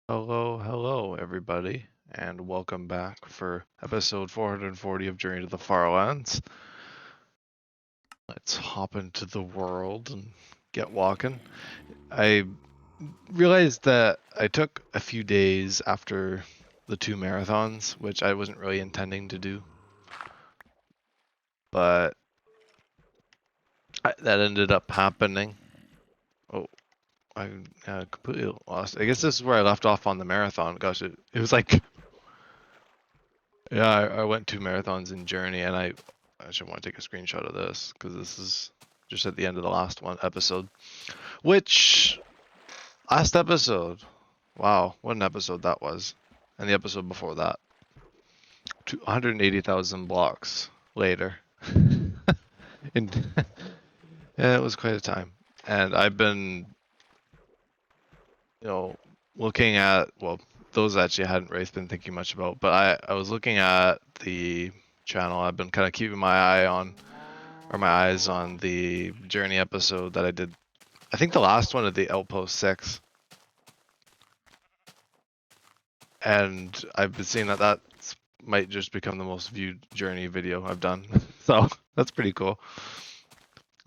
Hello, everybody, and welcome back for episode 440 of Journey to the Farlands. Let's hop into the world and get walking. I realized that I took a few days after the two marathons, which I wasn't really intending to do, but that ended up happening. Oh, I completely lost. I guess this is where I left off on the marathon. Gosh, it was like, yeah, I went two marathons in Journey, and I actually want to take a screenshot of this because this is just at the end of the last one episode. Which last episode? Wow, what an episode that was! And the episode before that, 280,000 blocks later, and yeah, it was quite a time. And I've been, you know, looking at those actually I hadn't really been thinking much about, but I was looking at the channel. I've been kind of keeping my eyes on the Journey episode that I did. I think the last one of the Outpost 6. And I've been seeing that might just become the most viewed Journey video I've done. So that's pretty cool.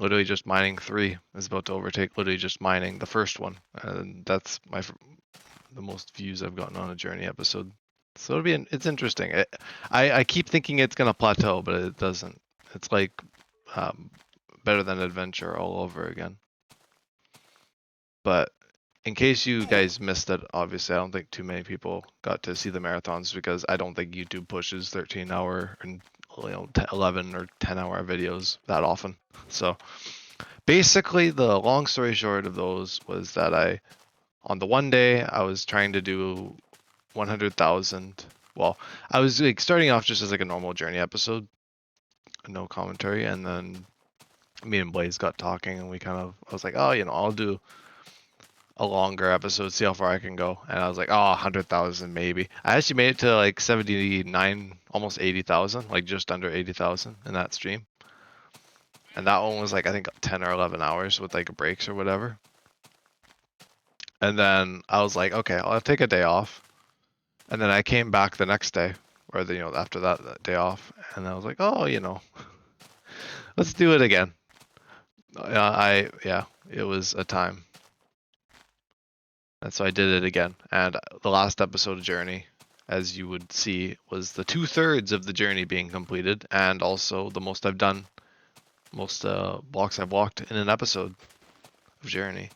Literally just mining 3 is about to overtake literally just mining the first one. And that's the most views I've gotten on a Journey episode. So it's interesting. I keep thinking it's gonna plateau, but it doesn't. It's like um, better than adventure all over again. But in case you guys missed it, obviously I don't think too many people got to see the marathons because I don't think YouTube pushes 13-hour and 11 or 10-hour videos that often. So basically, the long story short of those was that on the one day, I was trying to do 100,000. Well, I was like starting off just as like a normal Journey episode, no commentary, and then me and Blaze got talking, and I was like, oh, I'll do a longer episode, see how far I can go. And I was like, oh, 100,000 maybe. I actually made it to like 79, almost 80,000, like just under 80,000 in that stream. And that one was like, I think 10 or 11 hours with like breaks or whatever. And then I was like, okay, I'll take a day off. And then I came back the next day, or after that day off. And I was like, oh, let's do it again. Yeah, it was a time. And so I did it again. And the last episode of Journey, as you would see, was the 2/3 of the journey being completed, and also the most I've done, most blocks I've walked in an episode of Journey,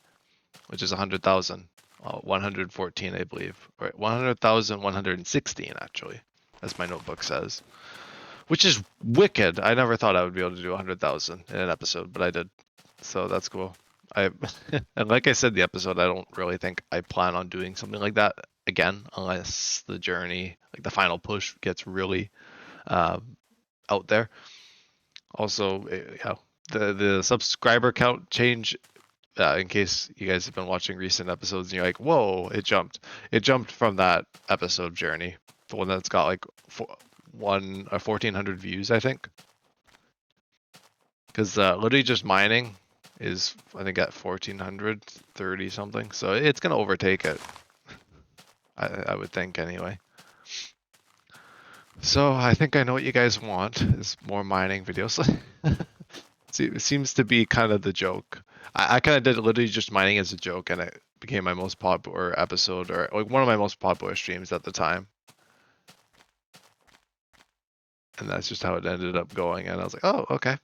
which is 100,000, 114, I believe, or 100,116 actually, as my notebook says, which is wicked. I never thought I would be able to do 100,000 in an episode, but I did, so that's cool. I and like I said, the episode, I don't really think I plan on doing something like that again, unless the journey, like the final push, gets really out there. Also, yeah, the subscriber count change. In case you guys have been watching recent episodes and you're like, whoa, it jumped. It jumped from that episode Journey, the one that's got like 1,400 views, I think. Because literally just mining is, I think, at 1,430 something. So it's going to overtake it. I would think anyway. So I think I know what you guys want is more mining videos. See, it seems to be kind of the joke. I kind of did literally just mining as a joke, and it became my most popular episode, or like one of my most popular streams at the time. And that's just how it ended up going. And I was like, oh, okay,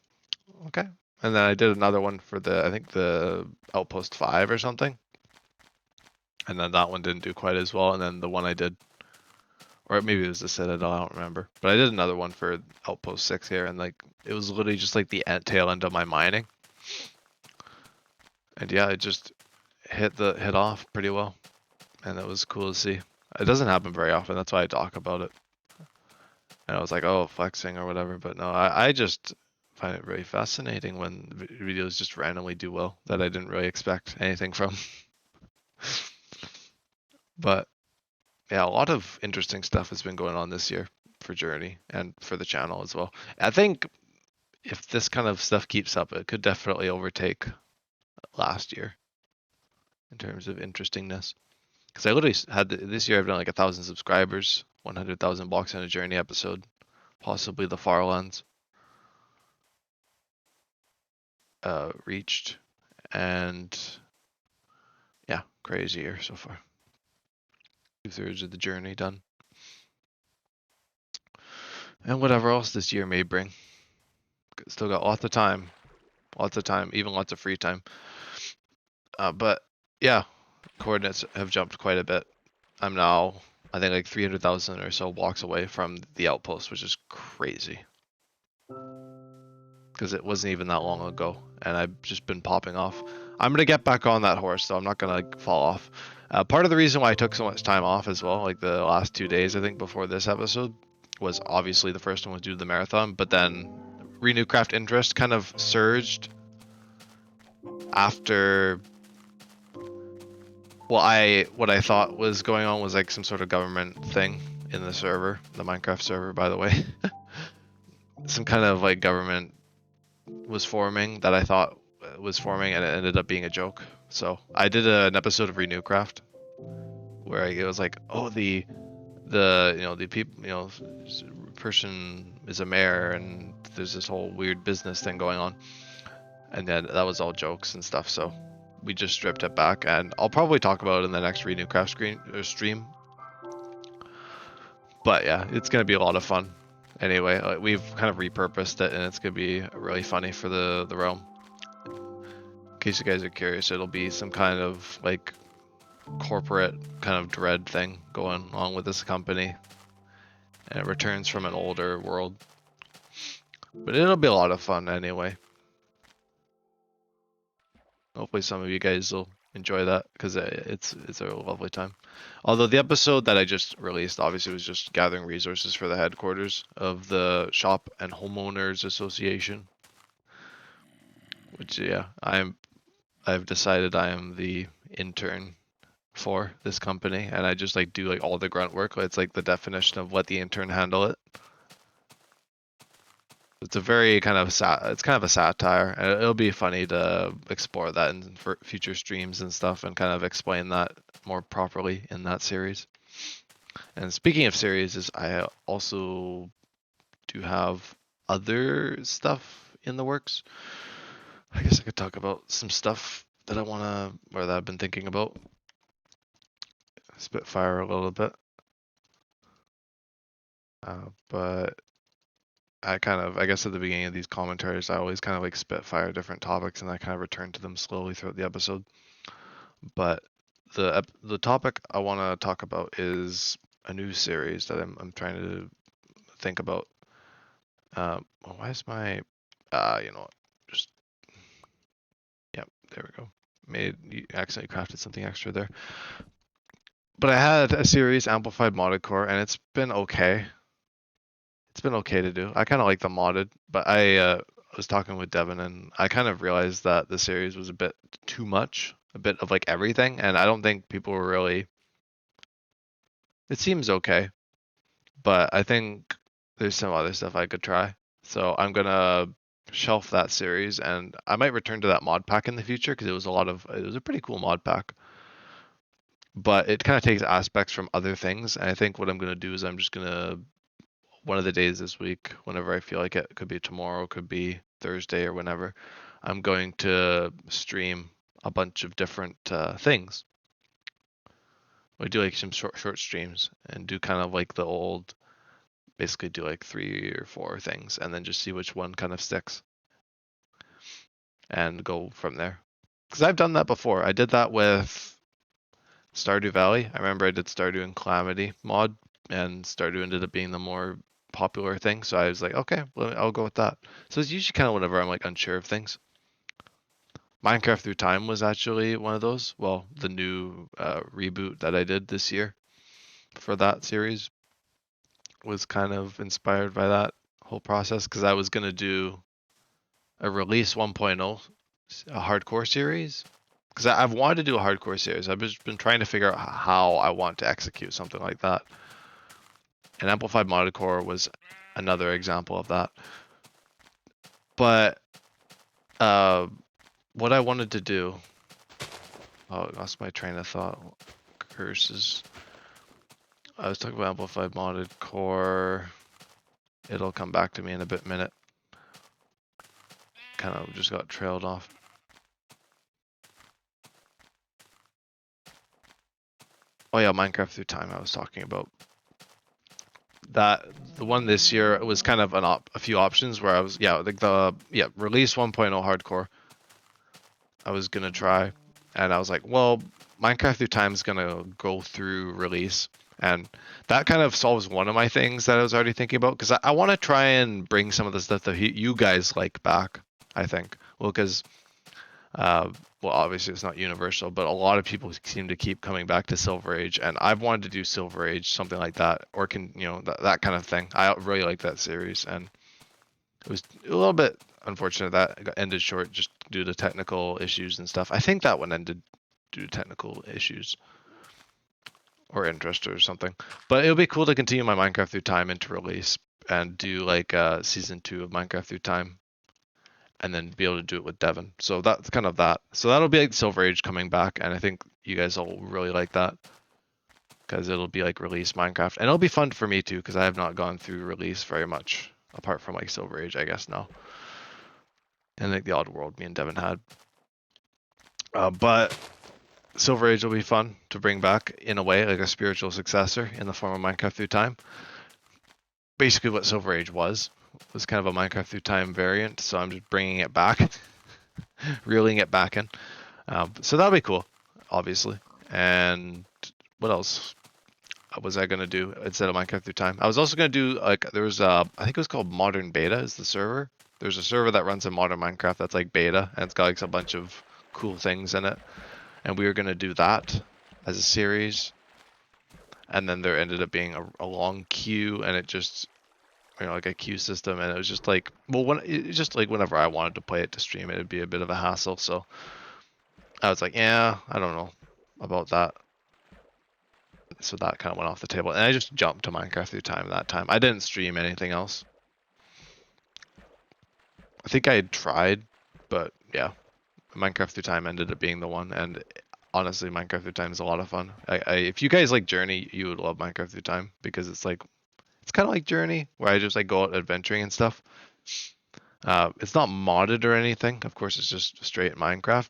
okay. And then I did another one for I think the Outpost 5 or something. And then that one didn't do quite as well. And then the one I did, or maybe it was the Citadel, I don't remember. But I did another one for Outpost 6 here, and like it was literally just like the tail end of my mining. And yeah, it just hit off pretty well. And that was cool to see. It doesn't happen very often, that's why I talk about it. And I was like, oh, flexing or whatever. But no, I just find it very fascinating when videos just randomly do well that I didn't really expect anything from. But yeah, a lot of interesting stuff has been going on this year for Journey and for the channel as well. I think if this kind of stuff keeps up, it could definitely overtake last year in terms of interestingness. Because I literally had this year I've done like 1,000 subscribers, 100,000 Box on a Journey episode, possibly the Farlands reached, and yeah, crazy year so far. 2/3 of the journey done, and whatever else this year may bring. Still got lots of time, even lots of free time. But yeah, coordinates have jumped quite a bit. I'm now, I think, like 300,000 or so blocks away from the outpost, which is crazy. Because it wasn't even that long ago, and I've just been popping off. I'm gonna get back on that horse, though. I'm not gonna like fall off. Part of the reason why I took so much time off as well, like the last 2 days, I think, before this episode, was obviously the first one was due to the marathon, but then Renewcraft interest kind of surged after what I thought was going on was like some sort of government thing in the server, the Minecraft server, by the way. Some kind of like government was forming that I thought was forming, and it ended up being a joke. So I did an episode of Renewcraft where it was like, oh, the the people, person is a mayor, and there's this whole weird business thing going on, and then that was all jokes and stuff. So we just stripped it back, and I'll probably talk about it in the next Renewcraft stream. But yeah, it's gonna be a lot of fun. Anyway, we've kind of repurposed it, and it's gonna be really funny for the realm. In case you guys are curious, it'll be some kind of like corporate kind of dread thing going on with this company, and it returns from an older world. But it'll be a lot of fun anyway. Hopefully some of you guys will enjoy that, because it's a lovely time. Although the episode that I just released obviously was just gathering resources for the headquarters of the Shop and Homeowners Association, which yeah, I've decided I am the intern for this company, and I just like do like all the grunt work. It's like the definition of let the intern handle it. It's a very kind of it's kind of a satire, and it'll be funny to explore that in future streams and stuff, and kind of explain that more properly in that series. And speaking of series, I also do have other stuff in the works. I guess I could talk about some stuff that that I've been thinking about. Spitfire a little bit. But I guess at the beginning of these commentaries, I always kind of like spitfire different topics, and I kind of return to them slowly throughout the episode. But the topic I want to talk about is a new series that I'm trying to think about. Why is my you know what? Just yep, there we go. You accidentally crafted something extra there. But I had a series, Amplified Modded Core, and it's been okay. It's been okay to do. I kind of like the modded, but I was talking with Devin, and I kind of realized that the series was a bit too much, a bit of like everything, and I don't think people were really. It seems okay, but I think there's some other stuff I could try. So I'm gonna shelf that series, and I might return to that mod pack in the future, because it was a pretty cool mod pack. But it kind of takes aspects from other things, and I think what I'm gonna do is I'm just gonna one of the days this week, whenever I feel like it, could be tomorrow, could be Thursday, or whenever, I'm going to stream a bunch of different things. We do like some short streams, and do kind of like the old, basically do like 3 or 4 things, and then just see which one kind of sticks, and go from there. Because I've done that before. I did that with Stardew Valley. I remember I did Stardew and Calamity mod, and Stardew ended up being the more popular thing, so I was like, okay, well, I'll go with that. So it's usually kind of whenever I'm like unsure of things. Minecraft Through Time was actually one of those. Well, the new reboot that I did this year for that series was kind of inspired by that whole process, because I was gonna do a release 1.0, a hardcore series, because I've wanted to do a hardcore series. I've just been trying to figure out how I want to execute something like that. And Amplified Modded Core was another example of that. But what I wanted to do, oh, I lost my train of thought. curses. I was talking about amplified modded core. It'll come back to me in a minute. Kind of just got trailed off. Oh yeah, Minecraft Through Time I was talking about. That the one this year, it was kind of a few options where I was release 1.0 hardcore. I was gonna try, and I was like, well, Minecraft Through Time is gonna go through release, and that kind of solves one of my things that I was already thinking about, because I want to try and bring some of the stuff that you guys like back. I think, well, because well, obviously it's not universal, but a lot of people seem to keep coming back to Silver Age, and I've wanted to do Silver Age, something like that, or that kind of thing. I really like that series, and it was a little bit unfortunate that it got ended short just due to technical issues and stuff. I think that one ended due to technical issues or interest or something. But it would be cool to continue my Minecraft Through Time into release and do like season 2 of Minecraft Through Time, and then be able to do it with Devin. So that's kind of that. So that'll be like Silver Age coming back, and I think you guys will really like that, because it'll be like release Minecraft, and it'll be fun for me too, because I have not gone through release very much apart from like Silver Age, I guess now, and like the Odd World me and Devin had. But Silver Age will be fun to bring back in a way, like a spiritual successor in the form of Minecraft Through Time. Basically, what Silver Age was kind of a Minecraft Through Time variant, so I'm just bringing it back, reeling it back in. So that'll be cool, obviously. And what else was I gonna do instead of Minecraft Through Time? I was also gonna do like there was I think it was called Modern Beta is the server. There's a server that runs in Modern Minecraft that's like beta, and it's got like a bunch of cool things in it. And we were gonna do that as a series. And then there ended up being a long queue, and it just, like a queue system, and it was just like, well, whenever I wanted to play it to stream it, it'd be a bit of a hassle. So I was like, yeah, I don't know about that. So that kind of went off the table, and I just jumped to Minecraft Through Time that time. I didn't stream anything else. I think I had tried, but yeah, Minecraft Through Time ended up being the one, and honestly, Minecraft Through Time is a lot of fun. If you guys like Journey, you would love Minecraft Through Time, because it's kind of like Journey, where I just like go out adventuring and stuff. It's not modded or anything. Of course, it's just straight Minecraft.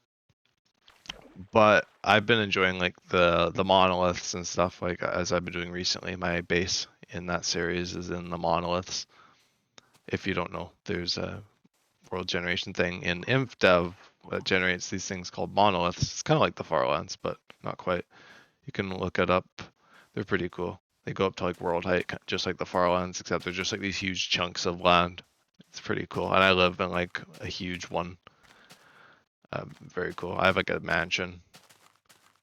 But I've been enjoying like the monoliths and stuff, like as I've been doing recently. My base in that series is in the monoliths. If you don't know, there's a world generation thing in InfDev that generates these things called monoliths. It's kind of like the Farlands, but not quite. You can look it up. They're pretty cool. They go up to like world height, just like the Farlands, except they're just like these huge chunks of land. It's pretty cool. And I live in like a huge one. Very cool. I have like a mansion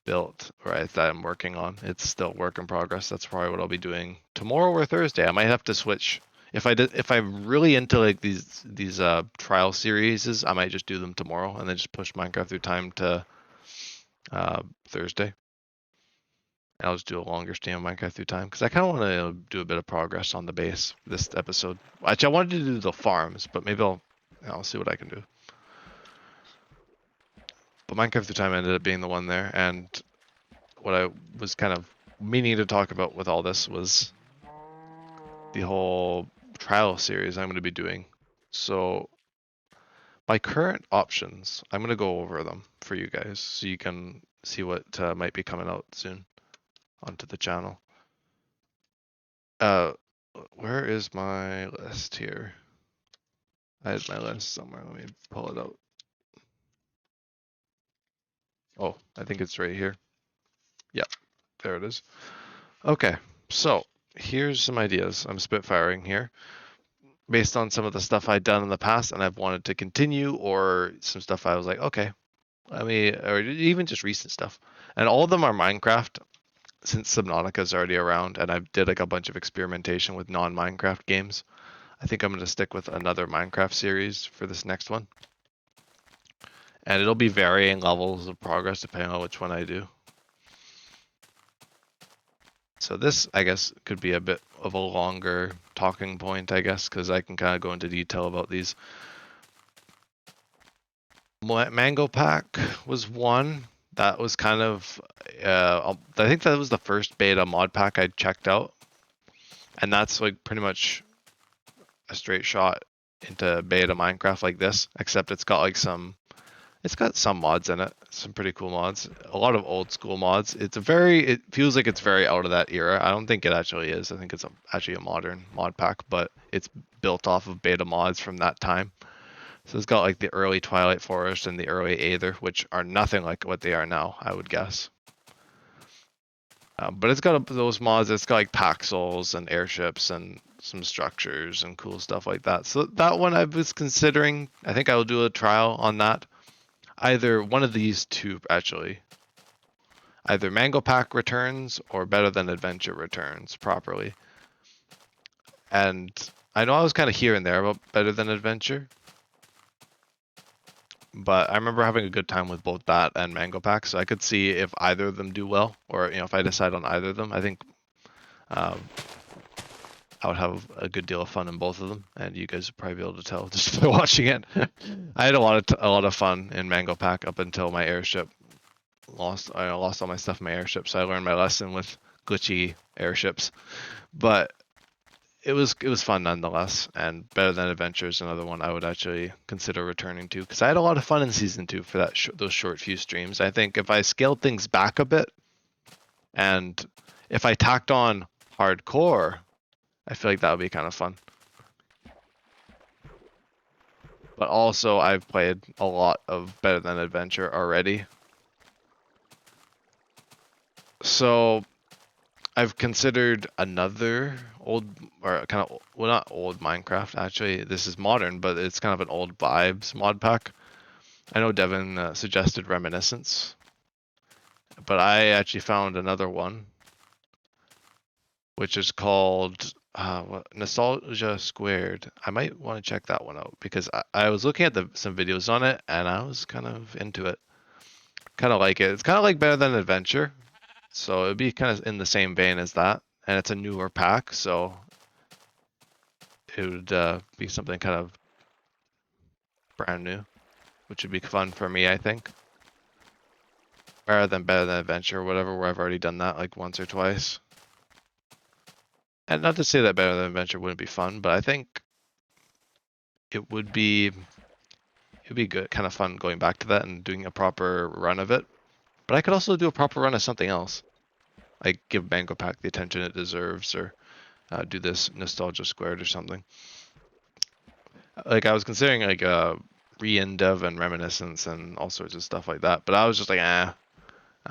built that I'm working on. It's still work in progress. That's probably what I'll be doing tomorrow or Thursday. I might have to switch. If I'm really into like these trial series, I might just do them tomorrow and then just push Minecraft Through Time to Thursday. And I'll just do a longer stream of Minecraft Through Time, because I kind of want to do a bit of progress on the base this episode. Actually, I wanted to do the farms, but maybe I'll see what I can do. But Minecraft Through Time ended up being the one there, and what I was kind of meaning to talk about with all this was the whole trial series I'm going to be doing. So my current options, I'm going to go over them for you guys so you can see what might be coming out soon onto the channel. Where is my list here? I had my list somewhere. Let me pull it out. Oh, I think it's right here. Yep, there it is. Okay, so here's some ideas I'm spitfiring here based on some of the stuff I'd done in the past and I've wanted to continue, or some stuff I was like, okay, or even just recent stuff. And all of them are Minecraft, since Subnautica is already around, and I did like a bunch of experimentation with non-Minecraft games. I think I'm going to stick with another Minecraft series for this next one. And it'll be varying levels of progress depending on which one I do. So this, I guess, could be a bit of a longer talking point, I guess, because I can kind of go into detail about these. Mango Pack was one. That was kind of I think that was the first beta mod pack I checked out, and that's like pretty much a straight shot into beta Minecraft like this, except it's got like it's got some mods in it, some pretty cool mods, a lot of old school mods. It feels like it's very out of that era. I don't think it actually is. I think it's actually a modern mod pack, but it's built off of beta mods from that time. So it's got like the early Twilight Forest and the early Aether, which are nothing like what they are now, I would guess. But it's got those mods. It's got like Paxels and airships and some structures and cool stuff like that. So that one I was considering. I think I will do a trial on that. Either one of these two, actually. Either Mango Pack returns or Better Than Adventure returns properly. And I know I was kind of here and there about Better Than Adventure. But I remember having a good time with both that and Mango Pack, so I could see if either of them do well, or if I decide on either of them. I think I would have a good deal of fun in both of them, and you guys would probably be able to tell just by watching it. I had a lot of fun in Mango Pack up until my airship I lost all my stuff in my airship, so I learned my lesson with glitchy airships. But it was fun nonetheless, and Better Than Adventure is another one I would actually consider returning to, because I had a lot of fun in season 2 for those short few streams. I think if I scaled things back a bit, and if I tacked on hardcore, I feel like that would be kind of fun. But also, I've played a lot of Better Than Adventure already, so I've considered another old, or kind of, well, not old Minecraft, actually. This is modern, but it's kind of an old vibes mod pack. I know Devin suggested Reminiscence, but I actually found another one, which is called Nostalgia Squared. I might want to check that one out, because I was looking at some videos on it, and I was kind of into it. Kind of like it. It's kind of like Better Than Adventure, so it'd be kind of in the same vein as that. And it's a newer pack, so it would be something kind of brand new, which would be fun for me, I think. Rather than Better Than Adventure or whatever, where I've already done that like once or twice. And not to say that Better Than Adventure wouldn't be fun, but I think it would be good, kind of fun going back to that and doing a proper run of it. But I could also do a proper run of something else, like give Mango Pack the attention it deserves, or do this Nostalgia Squared or something. Like I was considering like re-Dev and Reminiscence and all sorts of stuff like that, but I was just like, I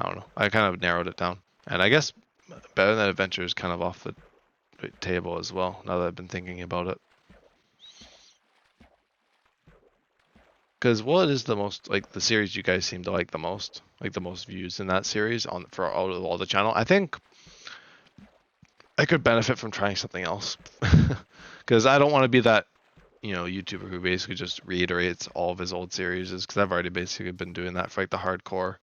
don't know. I kind of narrowed it down, and I guess Better Than Adventure is kind of off the table as well, now that I've been thinking about it. Because what is the most, like, the series you guys seem to like the most views in that series for all the channel? I think I could benefit from trying something else, because I don't want to be that YouTuber who basically just reiterates all of his old series, because I've already basically been doing that for like the hardcore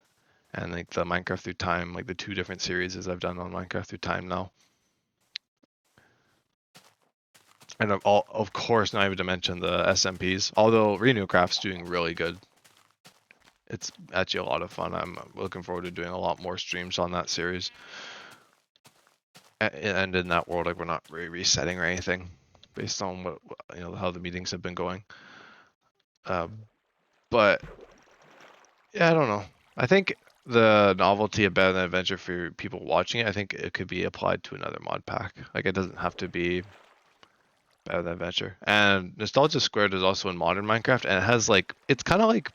and like the Minecraft Through Time, like the 2 different series I've done on Minecraft Through Time now. And of course, not even to mention the SMPs, although Renewcraft's doing really good. It's actually a lot of fun. I'm looking forward to doing a lot more streams on that series. And in that world, like, we're not really resetting or anything based on what how the meetings have been going. But yeah, I don't know. I think the novelty of Better Than Adventure for people watching it, I think it could be applied to another mod pack. Like, it doesn't have to be Better Than Adventure. And Nostalgia Squared is also in modern Minecraft, and it has like, it's kind of like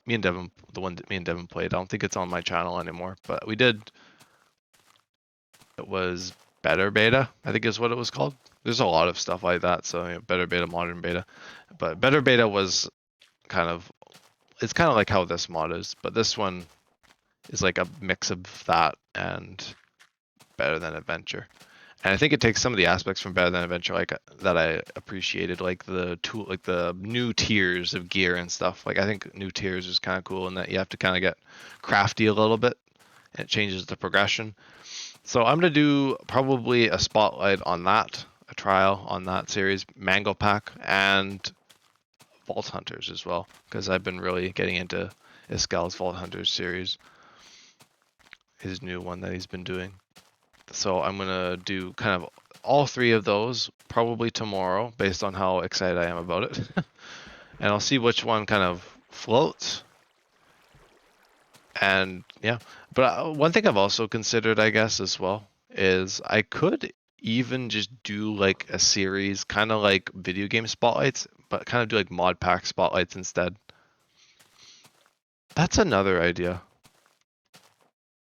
me and Devin, the one that me and Devin played. I don't think it's on my channel anymore, but we did. It was Better Beta, I think is what it was called. There's a lot of stuff like that, so Better Beta, Modern Beta. But Better Beta was it's kind of like how this mod is, but this one is like a mix of that and Better Than Adventure. And I think it takes some of the aspects from Better Than Adventure, like that I appreciated, like the new tiers of gear and stuff. Like, I think new tiers is kind of cool in that you have to kind of get crafty a little bit, and it changes the progression. So I'm gonna do probably a spotlight on that, a trial on that series, Mango Pack, and Vault Hunters as well, because I've been really getting into Escal's Vault Hunters series. his new one that he's been doing. So I'm gonna do kind of all 3 of those probably tomorrow, based on how excited I am about it. And I'll see which one kind of floats. And yeah, but one thing I've also considered, I guess, as well, is I could even just do like a series, kind of like video game spotlights, but kind of do like mod pack spotlights instead. That's another idea.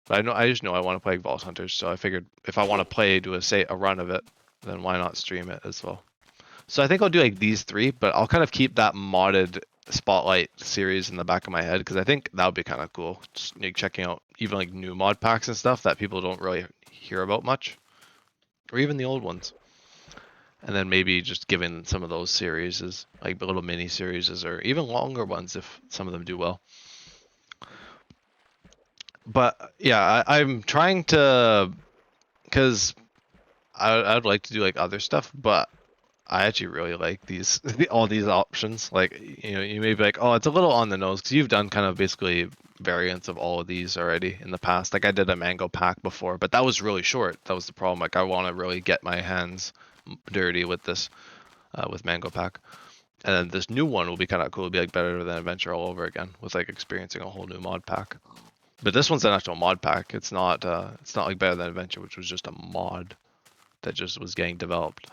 But I just know I want to play Vault Hunters, so I figured if I want to play, do a run of it, then why not stream it as well? So I think I'll do like these 3, but I'll kind of keep that modded spotlight series in the back of my head, because I think that would be kind of cool. Just like checking out even like new mod packs and stuff that people don't really hear about much, or even the old ones. And then maybe just giving some of those series as like little mini series, or even longer ones if some of them do well. But yeah, I'm trying to, because I'd like to do like other stuff, but I actually really like these all these options. Like, you know, you may be like, oh, it's a little on the nose, because you've done kind of basically variants of all of these already in the past. Like I did a mango pack before, but that was really short. That was the problem. Like I want to really get my hands dirty with this, with mango pack. And then this new one will be kind of cool. It'll be like better than adventure all over again, with like experiencing a whole new mod pack. But this one's an actual mod pack. It's not like better than adventure, which was just a mod that just was getting developed.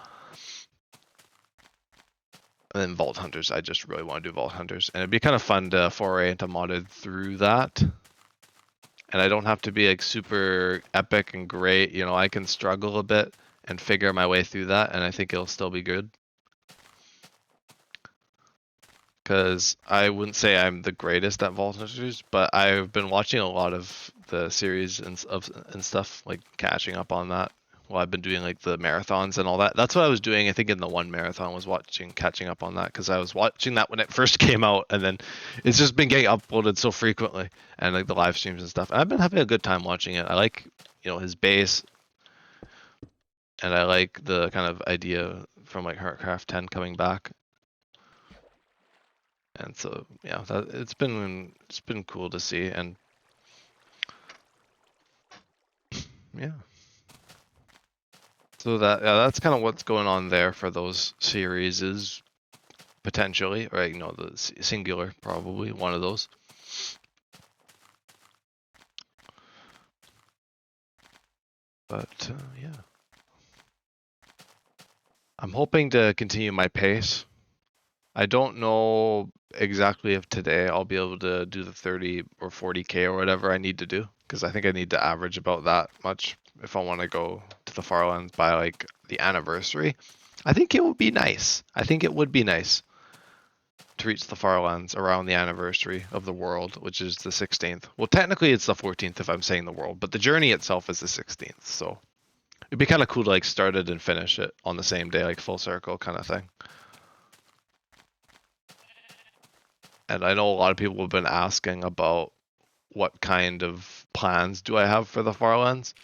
And then Vault Hunters, I just really want to do Vault Hunters. And it'd be kind of fun to foray into modded through that. And I don't have to be like super epic and great. You know, I can struggle a bit and figure my way through that, and I think it'll still be good. Because I wouldn't say I'm the greatest at Vault Hunters, but I've been watching a lot of the series and stuff, like catching up on that. Well, I've been doing like the marathons and all that. That's what I was doing. I think in the one marathon was catching up on that, because I was watching that when it first came out, and then it's just been getting uploaded so frequently, and like the live streams and stuff. And I've been having a good time watching it. I like, you know, his base, and I like the kind of idea from like Renewcraft 10 coming back. And so yeah, it's been cool to see, and yeah. So that's kind of what's going on there for those series, is potentially, right? You know, the singular, probably one of those. But yeah, I'm hoping to continue my pace. I don't know exactly if today I'll be able to do the 30 or 40K or whatever I need to do, because I think I need to average about that much if I want to go to the Farlands by like the anniversary. I think it would be nice. I think it would be nice to reach the Farlands around the anniversary of the world, which is the 16th. Well, technically it's the 14th if I'm saying the world, but the journey itself is the 16th. So it'd be kind of cool to like start it and finish it on the same day, like full circle kind of thing. And I know a lot of people have been asking about what kind of plans do I have for the Farlands.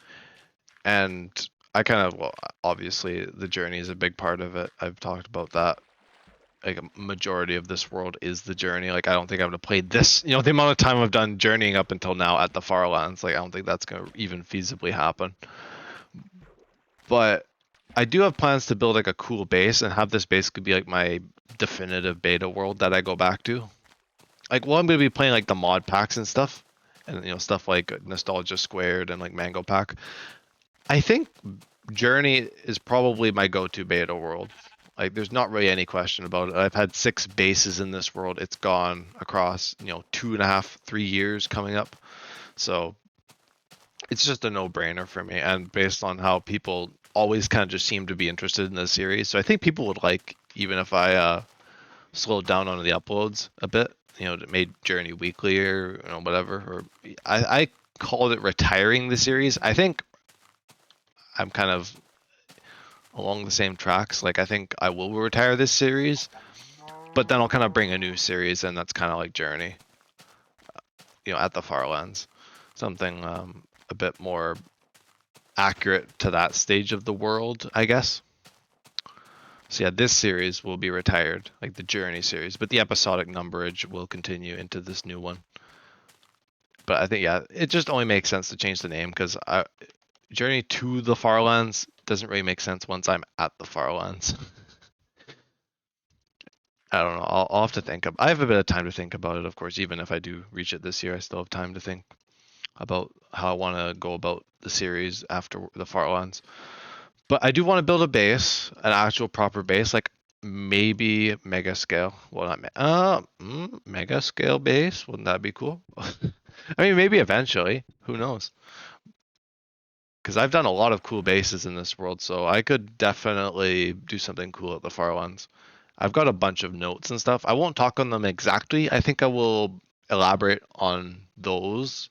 And I kind of, well, obviously the journey is a big part of it. I've talked about that. Like a majority of this world is the journey. Like I don't think I'm gonna play this, you know, the amount of time I've done journeying up until now at the Farlands, like I don't think that's gonna even feasibly happen. But I do have plans to build like a cool base and have this basically be like my definitive beta world that I go back to. Like, well, I'm gonna be playing like the mod packs and stuff, and you know, stuff like Nostalgia Squared and like Mango Pack. I think Journey is probably my go-to beta world. Like, there's not really any question about it. I've had 6 bases in this world. It's gone across, you know, 2.5, 3 years coming up. So it's just a no-brainer for me. And based on how people always kind of just seem to be interested in this series, so I think people would like, even if I slowed down on the uploads a bit, you know, made Journey weekly or you know whatever. Or I called it retiring the series. I think I'm kind of along the same tracks. Like I think I will retire this series, but then I'll kind of bring a new series, and that's kind of like Journey. You know, at the Farlands, something a bit more accurate to that stage of the world, I guess. So yeah, this series will be retired, like the Journey series, but the episodic numberage will continue into this new one. But I think, yeah, it just only makes sense to change the name because Journey to the Farlands doesn't really make sense once I'm at the Farlands. I don't know. I'll have to think. I have a bit of time to think about it, of course. Even if I do reach it this year, I still have time to think about how I want to go about the series after the Farlands. But I do want to build a base, an actual proper base, like maybe mega scale. Well, not mega scale base. Wouldn't that be cool? I mean, maybe eventually. Who knows? Because I've done a lot of cool bases in this world, so I could definitely do something cool at the Farlands. I've got a bunch of notes and stuff. I won't talk on them exactly. I think I will elaborate on those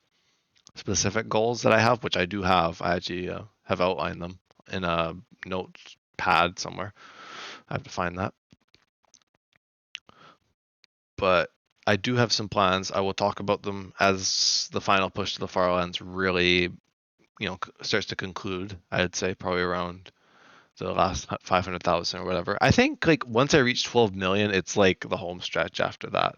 specific goals that I have, which I do have. I actually have outlined them in a notepad somewhere. I have to find that. But I do have some plans. I will talk about them as the final push to the Farlands really, starts to conclude. I'd say probably around the last 500,000 or whatever. I think like once I reach 12 million, it's like the home stretch after that.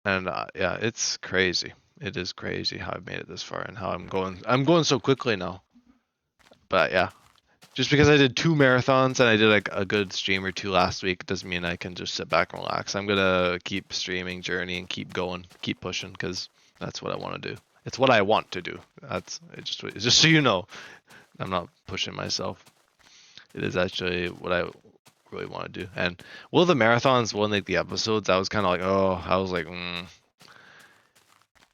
And yeah, it's crazy. It is crazy how I've made it this far and how I'm going. I'm going so quickly now. But yeah, just because I did 2 marathons and I did like a good stream or two last week doesn't mean I can just sit back and relax. I'm gonna keep streaming Journey and keep going, keep pushing because that's what I want to do. It's what I want to do. It's just so you know, I'm not pushing myself. It is actually what I really want to do. And will the marathons will make the episodes? I was kind of like,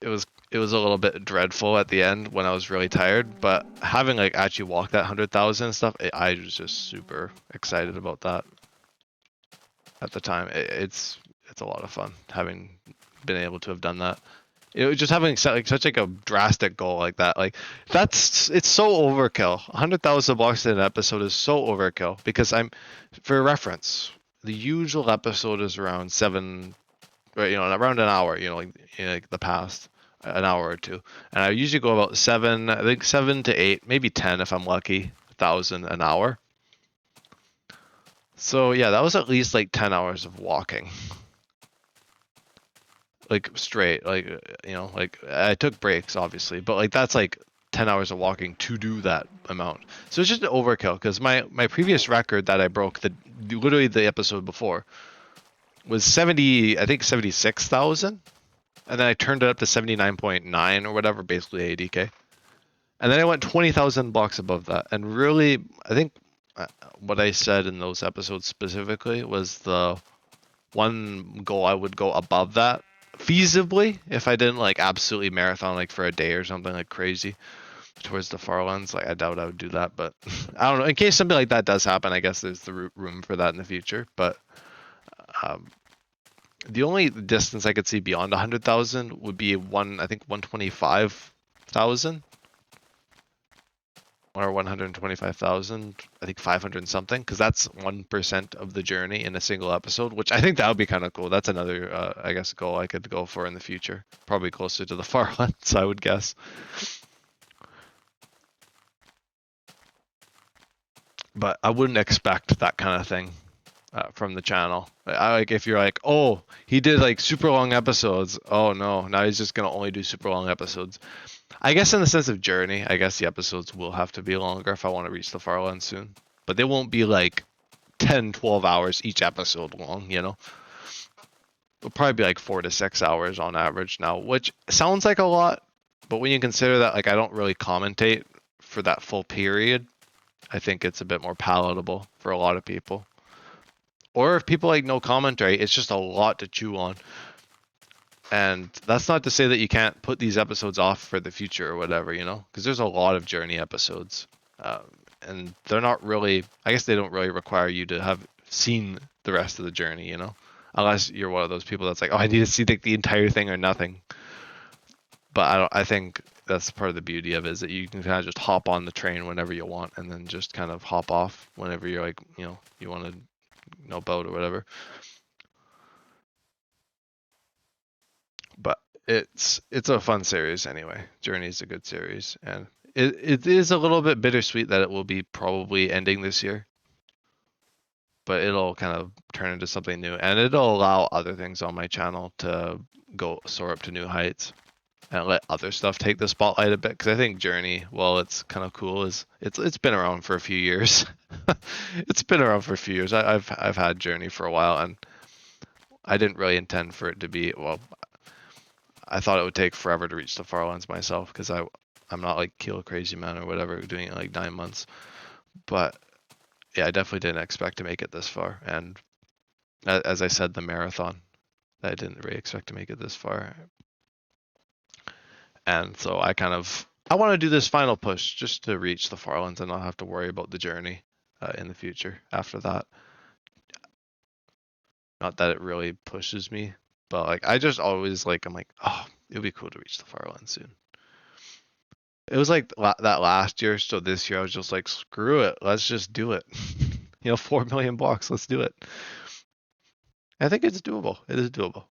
it was a little bit dreadful at the end when I was really tired, but having like actually walked that 100,000 and stuff, I was just super excited about that at the time. It's a lot of fun having been able to have done that. It was just having such like a drastic goal like that. Like it's so overkill. 100,000 blocks in an episode is so overkill because for reference, the usual episode is around 7, right? Around an hour. Like the past an hour or two, and I usually go about 7. I think 7 to 8, maybe 10 if I'm lucky, 1,000 an hour. So yeah, that was at least like 10 hours of walking. Like straight, like like I took breaks obviously, but like that's like 10 hours of walking to do that amount. So it's just an overkill because my previous record that I broke, literally the episode before, was 70, I think 76,000, and then I turned it up to 79.9 or whatever, basically 80k, and then I went 20,000 blocks above that. And really, I think what I said in those episodes specifically was the one goal I would go above that feasibly if I didn't like absolutely marathon like for a day or something like crazy towards the Farlands. Like I doubt I would do that, but I don't know. In case something like that does happen, I guess there's the room for that in the future. But the only distance I could see beyond 100,000 would be I think 125,000 or 125,000, I think 500 and something, because that's 1% of the journey in a single episode, which I think that would be kind of cool. That's another, I guess, goal I could go for in the future. Probably closer to the Farlands, I would guess. But I wouldn't expect that kind of thing from the channel. Like if you're like, oh, he did like super long episodes. Oh no, now he's just gonna only do super long episodes. I guess in the sense of journey, I guess the episodes will have to be longer if I want to reach the Farlands soon. But they won't be like 10, 12 hours each episode long, It'll probably be like 4 to 6 hours on average now, which sounds like a lot, but when you consider that like I don't really commentate for that full period, I think it's a bit more palatable for a lot of people. Or if people like no commentary, it's just a lot to chew on. And that's not to say that you can't put these episodes off for the future or whatever, because there's a lot of Journey episodes. And they're not really, I guess they don't really require you to have seen the rest of the Journey, unless you're one of those people that's like, oh, I need to see like the entire thing or nothing. But I think that's part of the beauty of it, is that you can kind of just hop on the train whenever you want and then just kind of hop off whenever you're like, you want to boat or whatever. But it's a fun series anyway. Journey's a good series, and it is a little bit bittersweet that it will be probably ending this year. but it'll kind of turn into something new, and it'll allow other things on my channel to soar up to new heights and let other stuff take the spotlight a bit. Because I think Journey, while it's kind of cool, it's been around for a few years. It's been around for a few years. I've had Journey for a while, and I didn't really intend for it to be, well, I thought it would take forever to reach the Farlands myself, because I'm not like Keel Crazy Man or whatever, doing it like 9 months. But yeah, I definitely didn't expect to make it this far. And as I said, the marathon, I didn't really expect to make it this far. And so I want to do this final push just to reach the Farlands and not have to worry about the journey in the future after that. Not that it really pushes me, but like I just always like, I'm like, oh, it would be cool to reach the Farlands soon. It was like that last year, so this year I was just like, screw it, let's just do it. 4 million blocks, let's do it. I think it's doable. It is doable.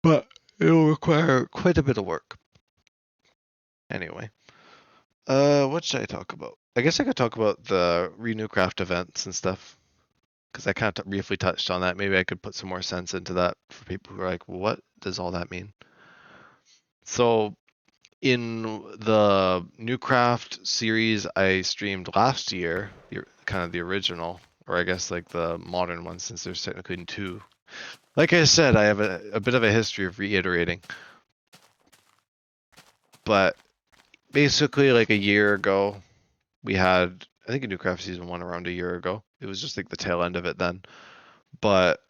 But it'll require quite a bit of work. Anyway, what should I talk about? I guess I could talk about the Renewcraft events and stuff, because I kind of briefly touched on that. Maybe I could put some more sense into that for people who are like, what does all that mean? So in the Newcraft series I streamed last year, kind of the original, or I guess like the modern one, since there's technically two. Like I said, I have a bit of a history of reiterating. But basically, like a year ago, we had, I think, a Newcraft season 1 around a year ago. It was just like the tail end of it then. But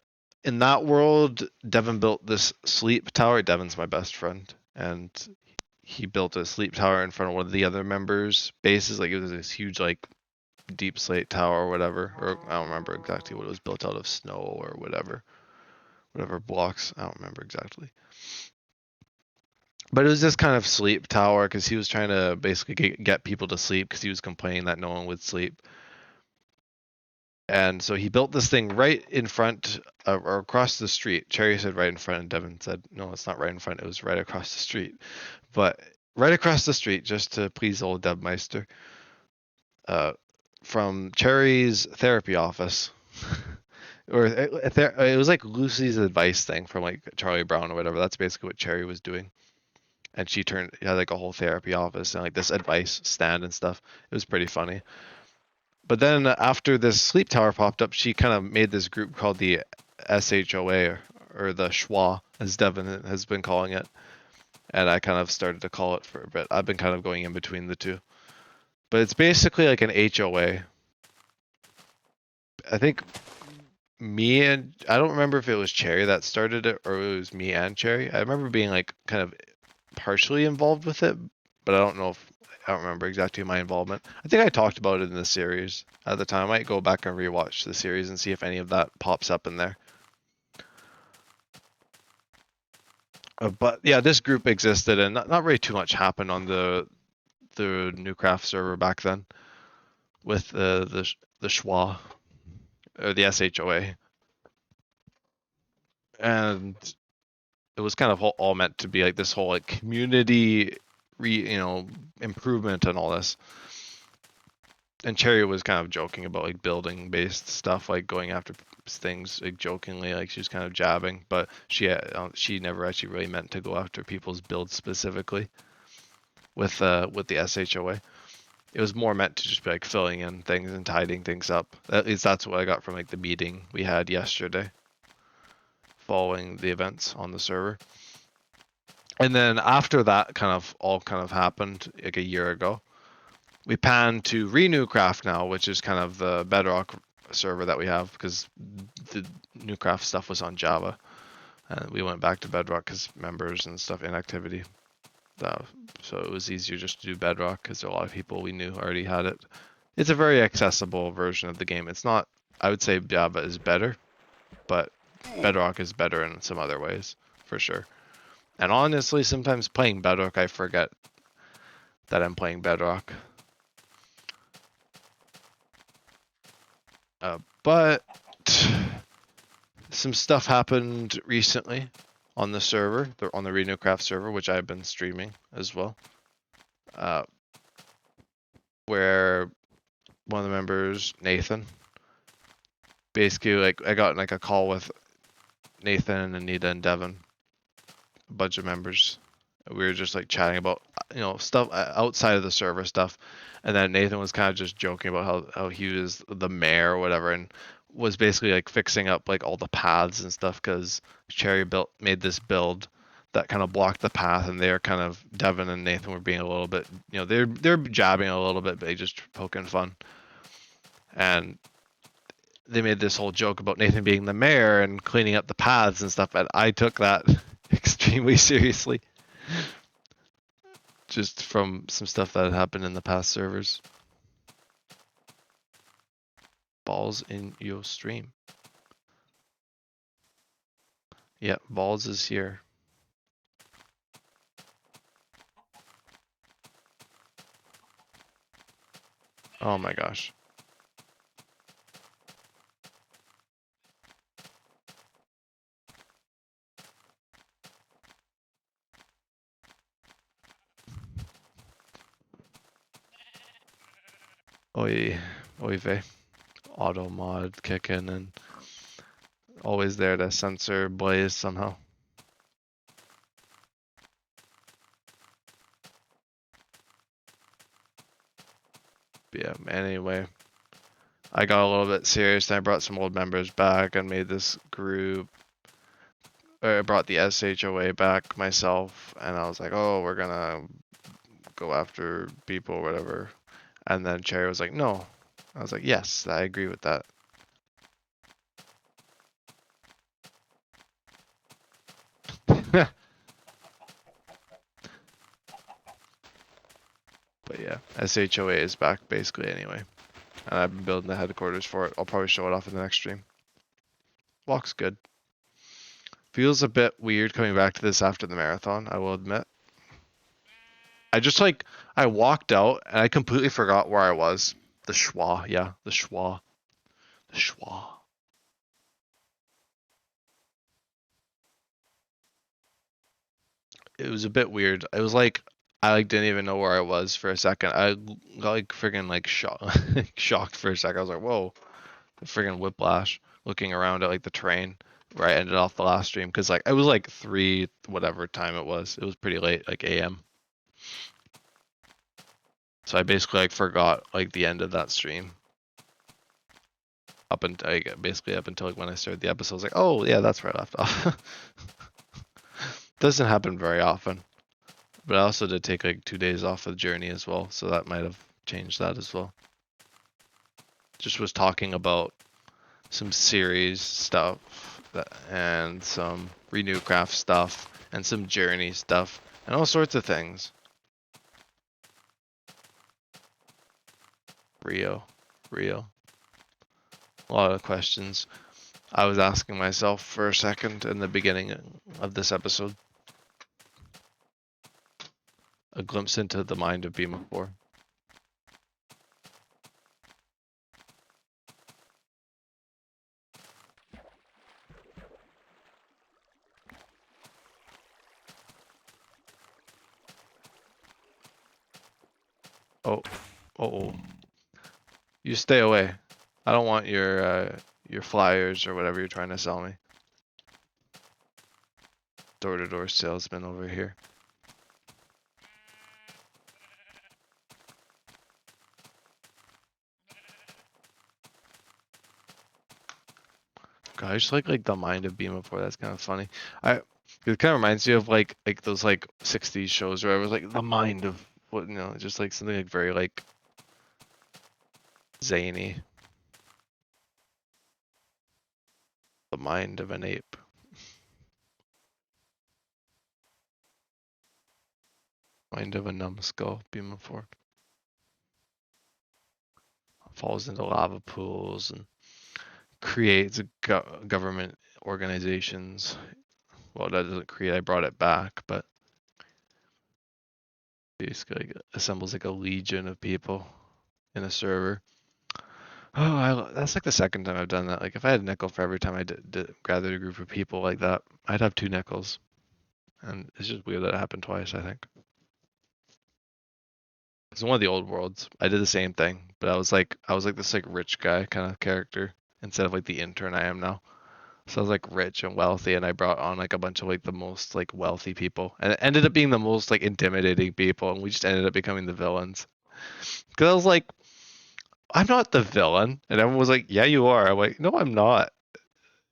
in that world, Devin built this sleep tower. Devin's my best friend, and he built a sleep tower in front of one of the other members' bases. Like it was this huge, like deep slate tower or whatever. Or I don't remember exactly what it was built out of, snow or whatever blocks. I don't remember exactly. But it was this kind of sleep tower because he was trying to basically get people to sleep because he was complaining that no one would sleep. And so he built this thing right in front or across the street. Cherry said right in front, and Devin said, no, it's not right in front. It was right across the street. But right across the street, just to please old Debmeister, from Cherry's therapy office. Or it was like Lucy's advice thing from like Charlie Brown or whatever. That's basically what Cherry was doing. And she had like a whole therapy office and like this advice stand and stuff. It was pretty funny. But then after this sleep tower popped up, she kind of made this group called the SHOA, or the Schwa, as Devin has been calling it. And I kind of started to call it for a bit. I've been kind of going in between the two. But it's basically like an HOA. I think I don't remember if it was Cherry that started it or it was me and Cherry. I remember being like kind of partially involved with it, but I don't remember exactly my involvement. I think I talked about it in the series at the time. I might go back and rewatch the series and see if any of that pops up in there. But yeah, this group existed, and not really too much happened on the Newcraft server back then with the Schwa or the SHOA, and it was kind of all meant to be like this whole like community improvement and all this. And Cherry was kind of joking about like building based stuff, like going after things like jokingly, like she was kind of jabbing, but she never actually really meant to go after people's builds specifically with the SHOA. It was more meant to just be like filling in things and tidying things up. At least that's what I got from like the meeting we had yesterday following the events on the server. And then after that kind of happened like a year ago, we panned to Renewcraft now, which is kind of the Bedrock server that we have, because the Newcraft stuff was on Java, and we went back to Bedrock because members and stuff, inactivity. So it was easier just to do Bedrock because a lot of people we knew already had it. It's a very accessible version of the game. It's not, I would say Java is better, but Bedrock is better in some other ways, for sure. And honestly, sometimes playing Bedrock, I forget that I'm playing Bedrock. But some stuff happened recently on the server, on the Renewcraft server, which I've been streaming as well. where one of the members, Nathan, basically like I got like a call with Nathan and Anita and Devin, a bunch of members. We were just like chatting about stuff outside of the server stuff, and then Nathan was kind of just joking about how he was the mayor or whatever, and was basically like fixing up like all the paths and stuff because Cherry made this build that kind of blocked the path, and they're kind of Devin and Nathan were being a little bit, they're jabbing a little bit, but they just poking fun, and they made this whole joke about Nathan being the mayor and cleaning up the paths and stuff, and I took that extremely seriously. Just from some stuff that had happened in the past servers. Balls in your stream. Yeah, Balls is here. Oh my gosh. Oy vey. Auto mod kicking and always there to censor Blaze somehow. But yeah, anyway. I got a little bit serious and I brought some old members back and made this group. I brought the SHOA back myself and I was like, oh, we're gonna go after people or whatever. And then Cherry was like, no. I was like, yes, I agree with that. But yeah, SHOA is back basically anyway. And I've been building the headquarters for it. I'll probably show it off in the next stream. Walk's good. Feels a bit weird coming back to this after the marathon, I will admit. I walked out and I completely forgot where I was. The schwa, yeah, the schwa. The schwa. It was a bit weird. It was like I didn't even know where I was for a second. I got like friggin' like shocked for a second. I was like, whoa, the friggin' whiplash. Looking around at like the train where I ended off the last stream because like it was like 3 whatever time it was. It was pretty late, like AM. So I basically like forgot like the end of that stream. Basically up until like when I started the episode, I was like, oh yeah, that's where I left off. Doesn't happen very often. But I also did take like 2 days off of the journey as well, so that might have changed that as well. Just was talking about some series stuff and some Renewcraft stuff and some journey stuff and all sorts of things. Rio. A lot of questions I was asking myself for a second in the beginning of this episode. A glimpse into the mind of Beam of 4. Oh. You stay away. I don't want your flyers or whatever you're trying to sell me. Door-to-door salesman over here. God, I just like the mind of Beam of 4. That's kind of funny. It kind of reminds me of like those like 60s shows where I was like the mind of what, just like something like very like zany. The mind of an ape. Mind of a numbskull. Beam of 4. Falls into lava pools and creates government organizations. Well, that doesn't create. I brought it back, but basically like, assembles like a legion of people in a server. Oh, that's like the second time I've done that. Like if I had a nickel for every time I gathered a group of people like that, I'd have 2 nickels. And it's just weird that it happened twice, I think. It's one of the old worlds. I did the same thing, but I was like this like rich guy kind of character instead of like the intern I am now. So I was like rich and wealthy, and I brought on like a bunch of like the most like wealthy people, and it ended up being the most like intimidating people, and we just ended up becoming the villains. Because I was like, I'm not the villain, and everyone was like, Yeah, you are. I'm like, No, I'm not.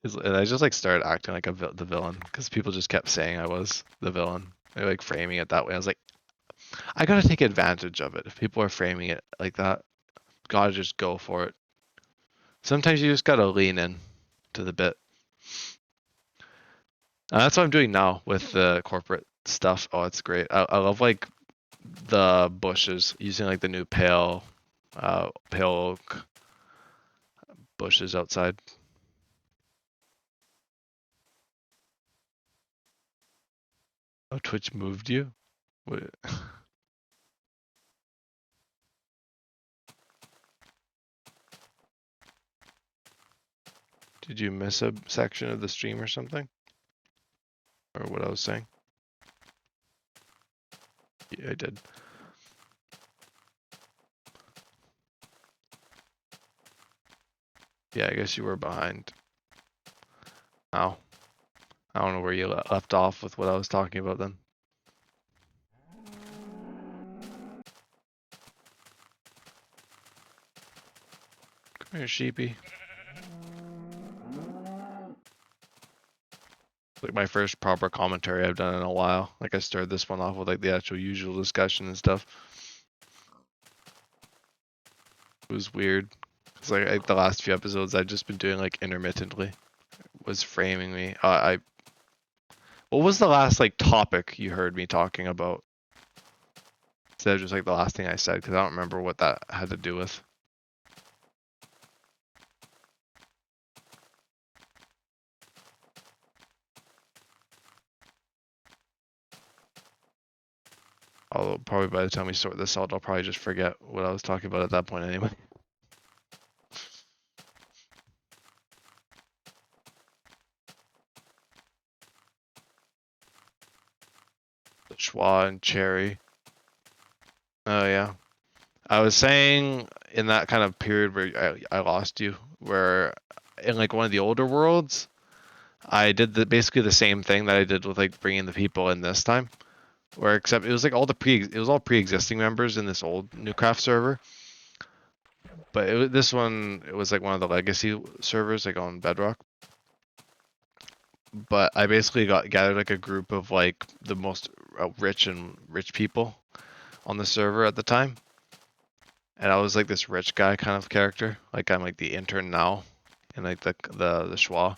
And I just like started acting like the villain because people just kept saying I was the villain. They're like framing it that way. I was like, I gotta take advantage of it. If people are framing it like that, gotta just go for it. Sometimes you just gotta lean in to the bit. And that's what I'm doing now with the corporate stuff. Oh, it's great. I love like the bushes using like the new pale oak bushes outside. Oh, Twitch moved you? Wait. Did you miss a section of the stream or something? Or what I was saying? Yeah, I did. Yeah, I guess you were behind. Ow. I don't know where you left off with what I was talking about then. Come here, sheepy. Like my first proper commentary I've done in a while. Like I started this one off with like the actual usual discussion and stuff. It was weird. It's like the last few episodes I've just been doing like intermittently. Was framing me. What was the last like topic you heard me talking about? Instead of just like the last thing I said, because I don't remember what that had to do with. Although probably by the time we sort this out, I'll probably just forget what I was talking about at that point anyway. The schwa and cherry. Oh yeah. I was saying in that kind of period where I lost you, where in like one of the older worlds, I did basically the same thing that I did with like bringing the people in this time, where except it was like it was all pre-existing members in this old Newcraft server, but this one it was like one of the legacy servers like on Bedrock. But I basically gathered like a group of like the most rich people on the server at the time. And I was like this rich guy kind of character. Like I'm like the intern now in like the schwa.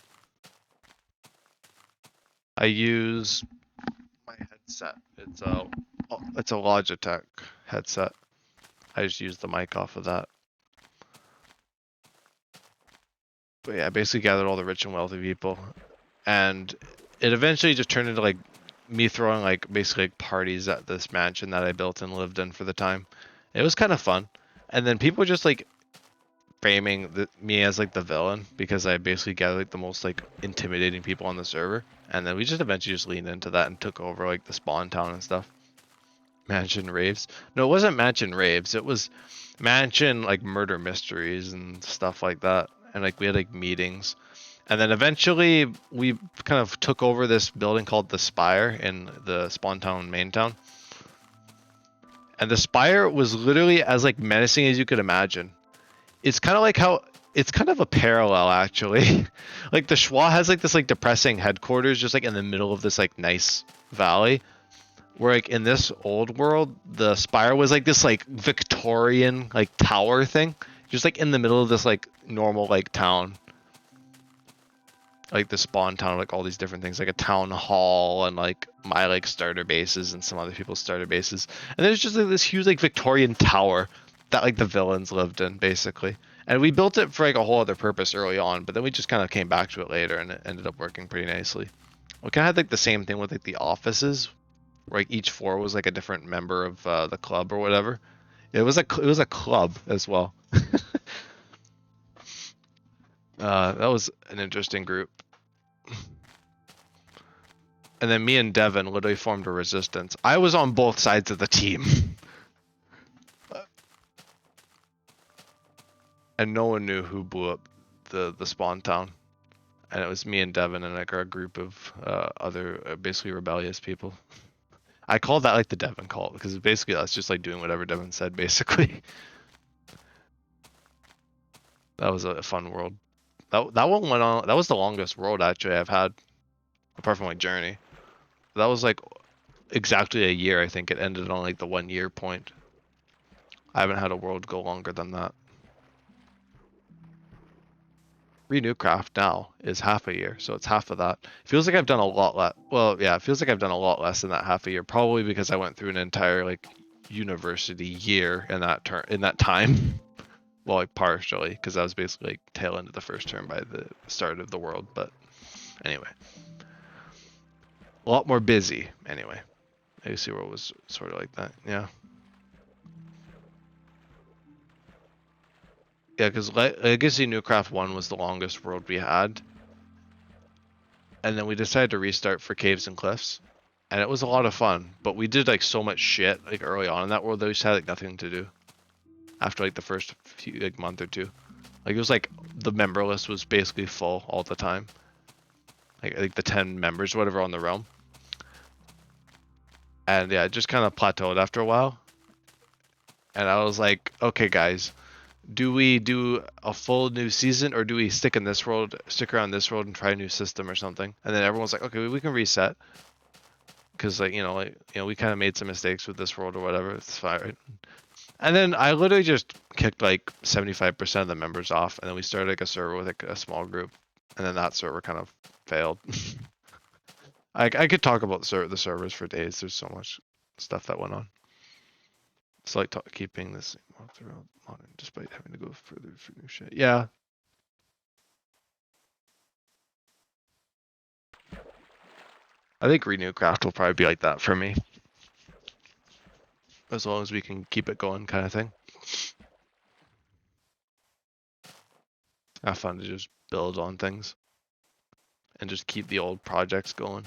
I use my headset. It's a Logitech headset. I just use the mic off of that. But yeah, I basically gathered all the rich and wealthy people. And it eventually just turned into like me throwing like basically like parties at this mansion that I built and lived in for the time. It was kind of fun. And then people just like framing me as like the villain because I basically gathered like the most like intimidating people on the server. And then we just eventually just leaned into that and took over like the spawn town and stuff. Mansion raves. No, it wasn't mansion raves. It was mansion like murder mysteries and stuff like that. And like we had like meetings. And then eventually we kind of took over this building called the Spire in the spawn town main town. And the Spire was literally as like menacing as you could imagine. It's kind of like how it's kind of a parallel actually. Like the Schwa has like this like depressing headquarters just like in the middle of this like nice valley. Where like in this old world, the Spire was like this like Victorian like tower thing. Just like in the middle of this like normal like town. Like the spawn town, like all these different things, like a town hall and like my like starter bases and some other people's starter bases. And there's just like this huge like Victorian tower that like the villains lived in basically. And we built it for like a whole other purpose early on, but then we just kind of came back to it later and it ended up working pretty nicely. We kind of had like the same thing with like the offices, where like each floor was like a different member of the club or whatever. It was a club as well. That was an interesting group. And then me and Devin literally formed a resistance. I was on both sides of the team. and no one knew who blew up the spawn town. And it was me and Devin and like our group of other basically rebellious people. I called that like the Devin cult because basically that's just like doing whatever Devin said basically. That was a fun world. That one went on. That was the longest world actually I've had, apart from like Journey. That was like exactly a year. I think it ended on like the 1 year point. I haven't had a world go longer than that. Renewcraft now is half a year, so it's half of that. It feels like I've done a lot less. Well, yeah, it feels like I've done a lot less than that half a year. Probably because I went through an entire like university year in that time. Well, like partially, because I was basically like tail end of the first term by the start of the world. But anyway, a lot more busy. Anyway, AC World was sort of like that. Yeah. Yeah, because Legacy Newcraft 1 was the longest world we had. And then we decided to restart for Caves and Cliffs. And it was a lot of fun. But we did like so much shit like early on in that world that we just had like nothing to do. After like the first few like month or two. Like it was like the member list was basically full all the time. Like the 10 members or whatever on the realm. And yeah, it just kind of plateaued after a while. And I was like, okay guys, do we do a full new season or do we stick around this world and try a new system or something? And then everyone's like, okay, we can reset. Because like, we kind of made some mistakes with this world or whatever. It's fine. Right? And then I literally just kicked like 75% of the members off. And then we started like a server with like a small group. And then that server kind of failed. I could talk about the servers for days. There's so much stuff that went on. It's like keeping this throughout modern despite having to go further for new shit. Yeah. I think Renewcraft will probably be like that for me. As long as we can keep it going kind of thing. Have fun to just build on things. And just keep the old projects going.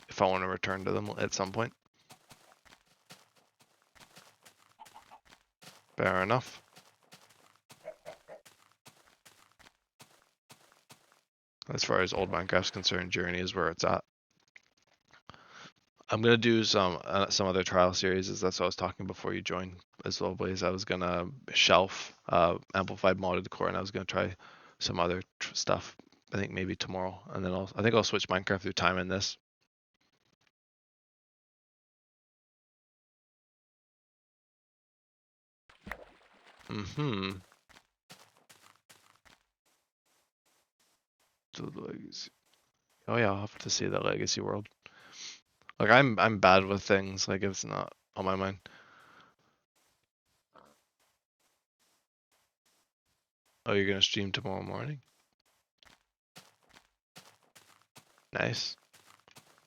If I want to return to them at some point. Fair enough. As far as old Minecraft's concerned, Journey is where it's at. I'm gonna do some other trial series. That's what I was talking before you joined as well, Blaze. I was gonna shelf amplified modded core, and I was gonna try some other stuff. I think maybe tomorrow, and then I think I'll switch Minecraft through time in this. The legacy. Oh yeah, I'll have to see that legacy world. Like I'm bad with things. Like it's not on my mind. Oh, you're gonna stream tomorrow morning? Nice.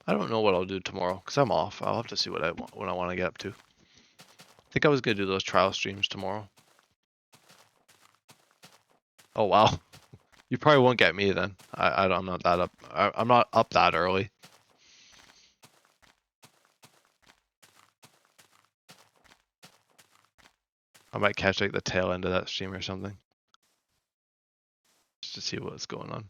I don't know what I'll do tomorrow because I'm off. I'll have to see what I want to get up to. I think I was gonna do those trial streams tomorrow. Oh wow. You probably won't get me then. I'm not that up. I'm not up that early. I might catch like the tail end of that stream or something. Just to see what's going on.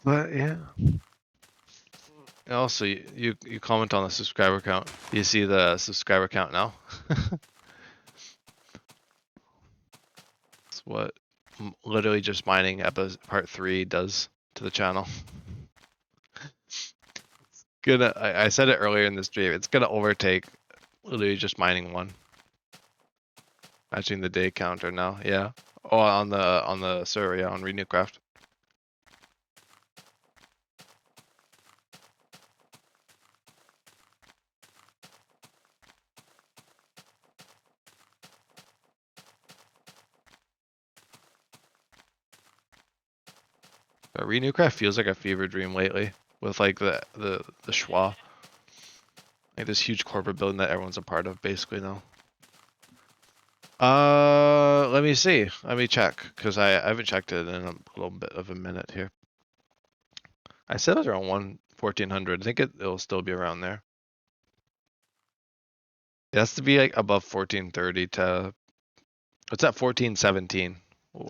But yeah. Also, you comment on the subscriber count. Do you see the subscriber count now? It's what literally just mining episode part 3 does to the channel. I said it earlier in this stream. It's gonna overtake literally just mining 1. Matching the day counter now. Yeah. Oh, on the server, yeah, on Renewcraft. But Renewcraft feels like a fever dream lately, with like the schwa. Like this huge corporate building that everyone's a part of basically now. Let me see. Let me check, because I haven't checked it in a little bit of a minute here. I said it was around 1400. I think it'll still be around there. It has to be like above 1430 to, what's that, 1417.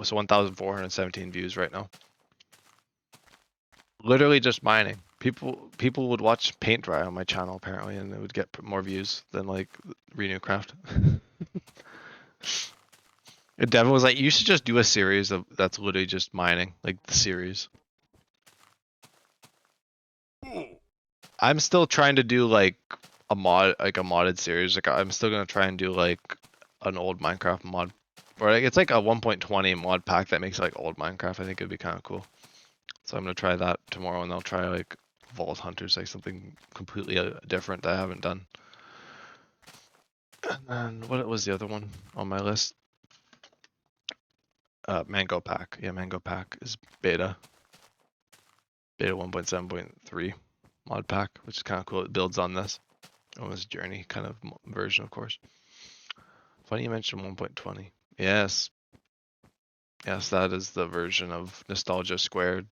So 1,417 views right now. Literally just mining. People would watch paint dry on my channel apparently, and it would get more views than like Renewcraft. Devin was like, you should just do a series of that's literally just mining, like the series. I'm still trying to do like a modded series. Like I'm still gonna try and do like an old Minecraft mod, or like it's like a 1.20 mod pack that makes like old Minecraft. I think it'd be kind of cool. So I'm gonna try that tomorrow, and I'll try like Vault Hunters, like something completely different that I haven't done. And then what was the other one on my list? Mango Pack. Yeah, Mango Pack is beta 1.7.3 mod pack, which is kind of cool. It builds on this journey kind of version, of course. Funny you mentioned 1.20. Yes, that is the version of Nostalgia Squared.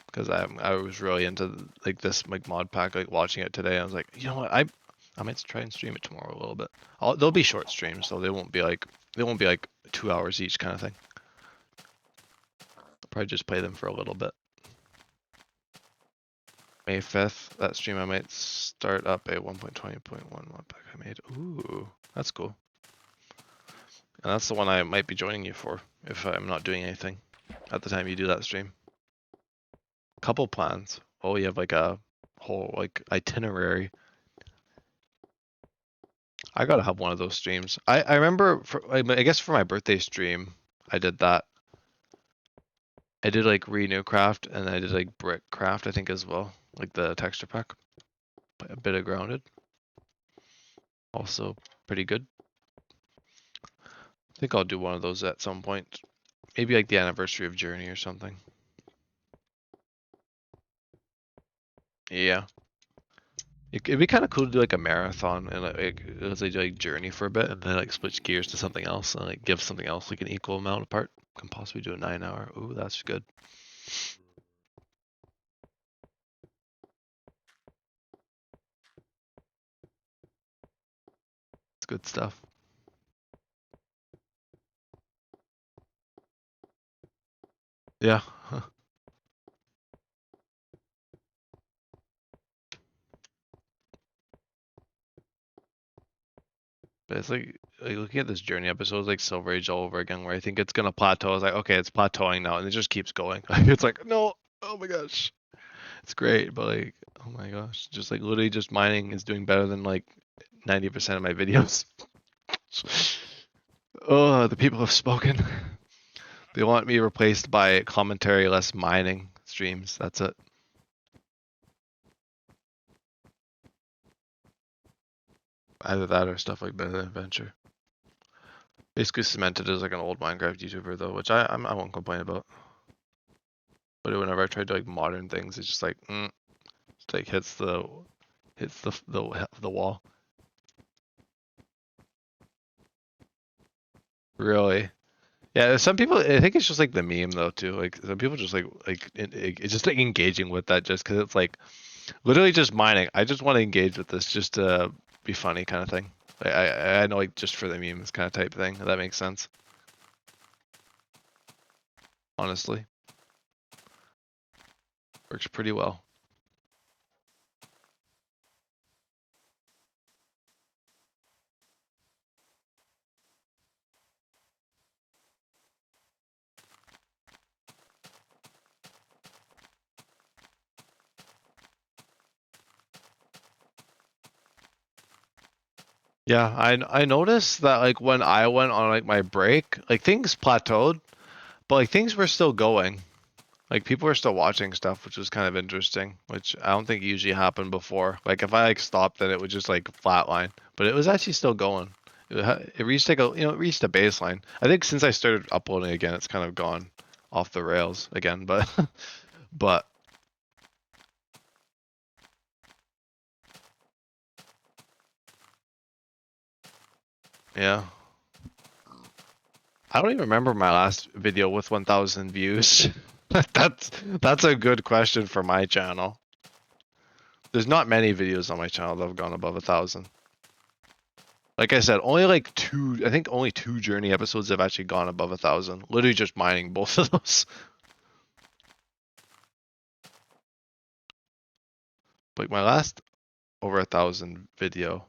Because I was really into like this like mod pack, like watching it today. I was like, you know what, I might try and stream it tomorrow a little bit. They'll be short streams, so they won't be like 2 hours each kind of thing. I'll probably just play them for a little bit. May 5th, that stream I might start up a 1.20.1 mod pack I made. Ooh, that's cool. And that's the one I might be joining you for if I'm not doing anything at the time you do that stream. Couple plans. Oh, you have like a whole like itinerary. I gotta have one of those streams. I remember, I guess for my birthday stream, I did that. I did like Renewcraft and I did like Brickcraft, I think as well, like the texture pack. A bit of Grounded. Also pretty good. I think I'll do one of those at some point. Maybe like the anniversary of Journey or something. Yeah. It'd be kind of cool to do like a marathon and like let's say do like Journey for a bit and then like switch gears to something else and like give something else like an equal amount apart. Can possibly do a 9-hour. Ooh, that's good. It's good stuff. Yeah. But it's like looking at this Journey episode, it's like Silver Age all over again, where I think it's gonna plateau. I was like, okay, it's plateauing now, and it just keeps going. It's like, no, oh my gosh, it's great, but like, oh my gosh, just like literally just mining is doing better than like 90% of my videos. Oh, the people have spoken. They want me replaced by commentary, less mining streams. That's it. Either that or stuff like Better Adventure. Basically cemented as like an old Minecraft YouTuber though, which I won't complain about. But whenever I try to like modern things, it's just like, it's like hits the wall. Really? Yeah, some people. I think it's just like the meme though too. Like some people just like it's just like engaging with that just because it's like literally just mining. I just want to engage with this just to be funny kind of thing. Like, I know like just for the memes kind of type thing. If that makes sense. Honestly, works pretty well. Yeah, I noticed that like when I went on like my break, like things plateaued, but like things were still going. Like people were still watching stuff, which was kind of interesting, which I don't think usually happened before. Like if I like stopped, then it would just like flatline, but it was actually still going. It reached like it reached a baseline. I think since I started uploading again, it's kind of gone off the rails again, but but Yeah. I don't even remember my last video with 1,000 views. That's a good question for my channel. There's not many videos on my channel that have gone above 1,000. Like I said, only like two. I think only 2 Journey episodes have actually gone above 1,000. Literally just mining both of those. Like my last over 1,000 video.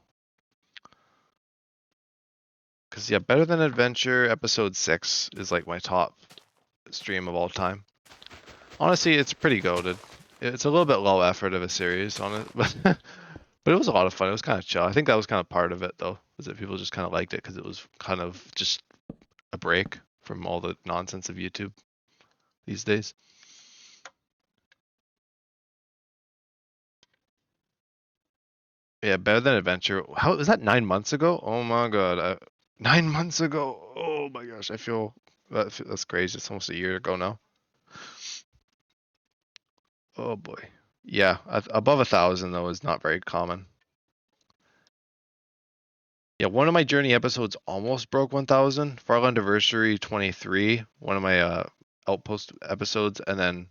Cause yeah, Better Than Adventure episode 6 is like my top stream of all time. Honestly, it's pretty goated. It's a little bit low effort of a series on it, but but it was a lot of fun. It was kind of chill. I think that was kind of part of it though, was that people just kind of liked it because it was kind of just a break from all the nonsense of YouTube these days. Yeah, Better Than Adventure. How was that 9 months ago? Oh my god, 9 months ago. Oh my gosh, I feel that's crazy. It's almost a year ago now. Oh boy. Yeah, above 1,000 though is not very common. Yeah, one of my Journey episodes almost broke 1,000. Farland Anniversary 23, one of my Outpost episodes, and then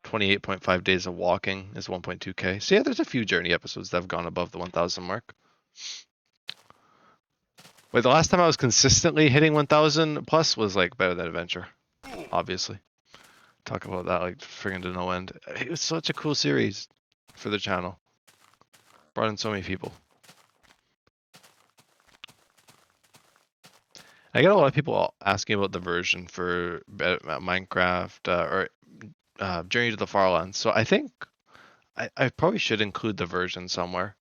28.5 Days of Walking is 1.2k. So yeah, there's a few Journey episodes that have gone above the 1,000 mark. Wait, the last time I was consistently hitting 1,000 plus was like Better Than Adventure, obviously. Talk about that like friggin' to no end. It was such a cool series for the channel. Brought in so many people. I get a lot of people asking about the version for Minecraft or Journey to the Farlands. So I think I probably should include the version somewhere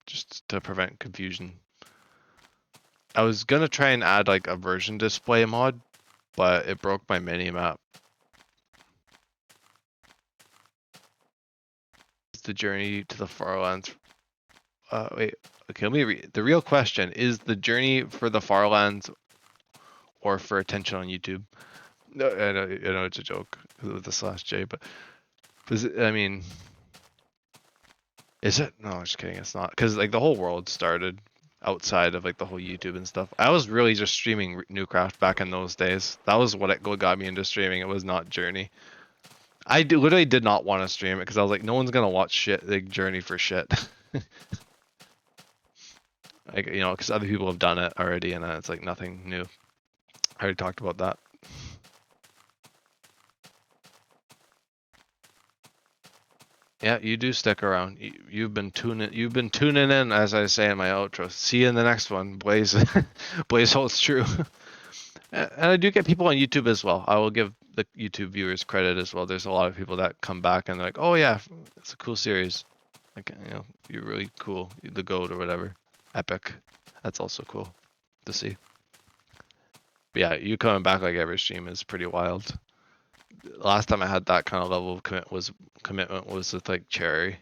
just to prevent confusion. I was gonna try and add like a version display mod, but it broke my mini map. It's the Journey to the Farlands. Wait, okay, let me read. The real question is the Journey for the Farlands or for attention on YouTube? No, I know it's a joke with the slash J, but I mean, is it? No, I'm just kidding. It's not because like the whole world started outside of like the whole YouTube and stuff. I was really just streaming Renewcraft back in those days. That was what got me into streaming. It was not Journey. Literally did not want to stream it because I was like, no one's gonna watch shit like Journey for shit. Like because other people have done it already, and it's like nothing new. I already talked about that. Yeah, you do stick around. You've been tuning in, as I say in my outro. See you in the next one, Blaze. Blaze holds true. And I do get people on YouTube as well. I will give the YouTube viewers credit as well. There's a lot of people that come back and they're like, "Oh yeah, it's a cool series. Like, you're really cool. You're the GOAT or whatever. Epic." That's also cool to see. But yeah, you coming back like every stream is pretty wild. Last time I had that kind of level of commitment was with like Cherry.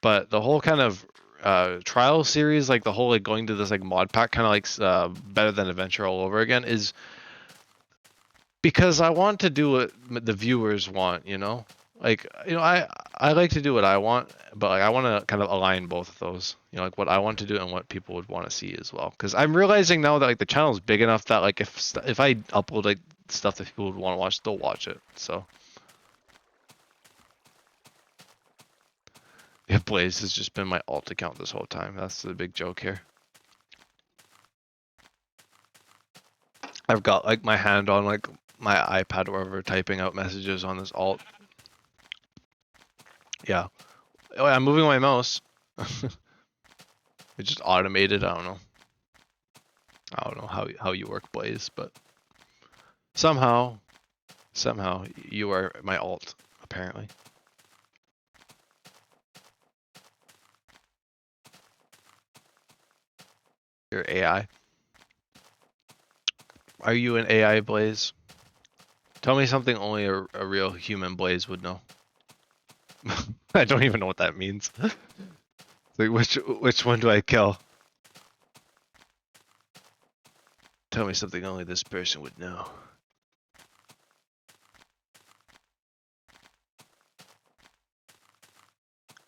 But the whole kind of trial series, like the whole like going to this like mod pack, kind of like Better Than Adventure all over again, is because I want to do what the viewers want. Like I like to do what I want, but like I want to kind of align both of those. Like what I want to do and what people would want to see as well. Because I'm realizing now that like the channel is big enough that like if I upload like stuff that people would want to watch, they'll watch it. So. Yeah, Blaze has just been my alt account this whole time. That's the big joke here. I've got like my hand on like my iPad or wherever typing out messages on this alt. Yeah. Oh, I'm moving my mouse. It just automated. I don't know how you work, Blaze, but somehow you are my alt apparently. You're AI. Are you an AI, Blaze? Tell me something only a real human Blaze would know. I don't even know what that means. Like which one do I kill? Tell me something only this person would know.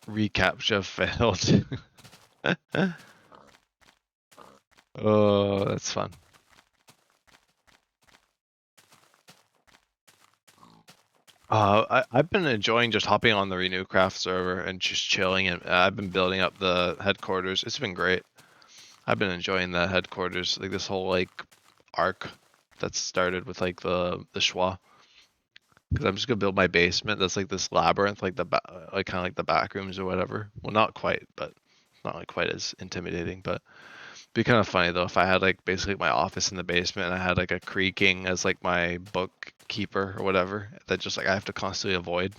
Recaptcha failed. Oh, that's fun. I've been enjoying just hopping on the Renewcraft server and just chilling, and I've been building up the headquarters. It's been great. I've been enjoying the headquarters, like this whole like arc that's started with like the schwa. Because I'm just gonna build my basement. That's like this labyrinth, like like kind of like the back rooms or whatever. Well, not quite, but not like quite as intimidating. But it'd be kind of funny though if I had like basically my office in the basement and I had like a creaking as like my bookkeeper or whatever that just like I have to constantly avoid.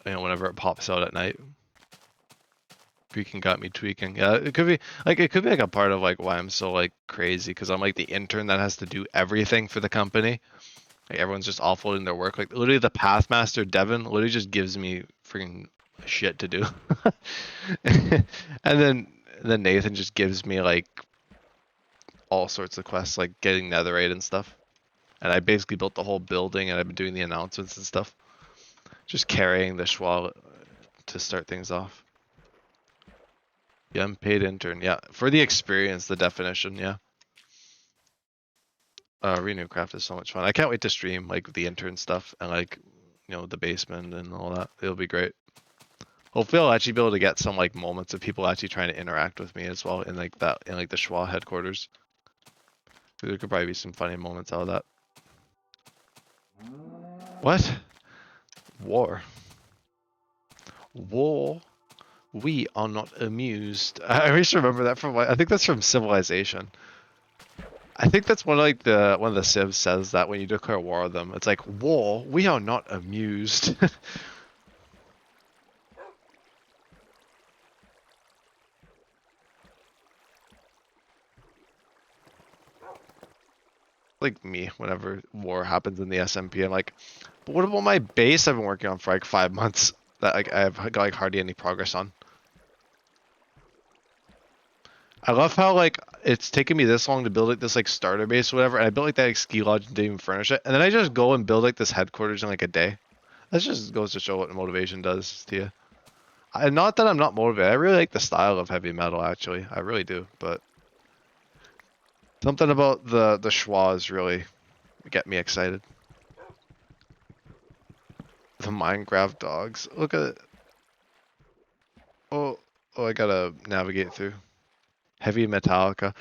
Whenever it pops out at night. Creaking got me tweaking. Yeah, it could be like a part of like why I'm so like crazy because I'm like the intern that has to do everything for the company. Like everyone's just offloading their work. Like literally the Pathmaster Devin literally just gives me freaking shit to do. and then Nathan just gives me like all sorts of quests like getting netherite and stuff. And I basically built the whole building and I've been doing the announcements and stuff. Just carrying the schwa to start things off. Yeah, unpaid intern. Yeah, for the experience, the definition. Yeah. Renewcraft is so much fun. I can't wait to stream like the intern stuff and like the basement and all that. It'll be great. Hopefully, I'll actually be able to get some like moments of people actually trying to interact with me as well in like that in like the schwa headquarters. There could probably be some funny moments out of that. What? War. War. We are not amused. I always remember that from I think that's from Civilization. I think that's one of the civs says that when you declare war on them. It's like war. We are not amused. Like me, whenever war happens in the SMP, I'm like, but what about my base I've been working on for like 5 months that like I've got like hardly any progress on. I love how like it's taken me this long to build like this like starter base or whatever, and I built like that like, ski lodge and didn't even furnish it, and then I just go and build like this headquarters in like a day. That just goes to show what motivation does to you. Not that I'm not motivated. I really like the style of heavy metal actually. I really do, but something about the schwas really get me excited. The Minecraft dogs. Look at it. Oh, I gotta navigate through. Heavy Metallica.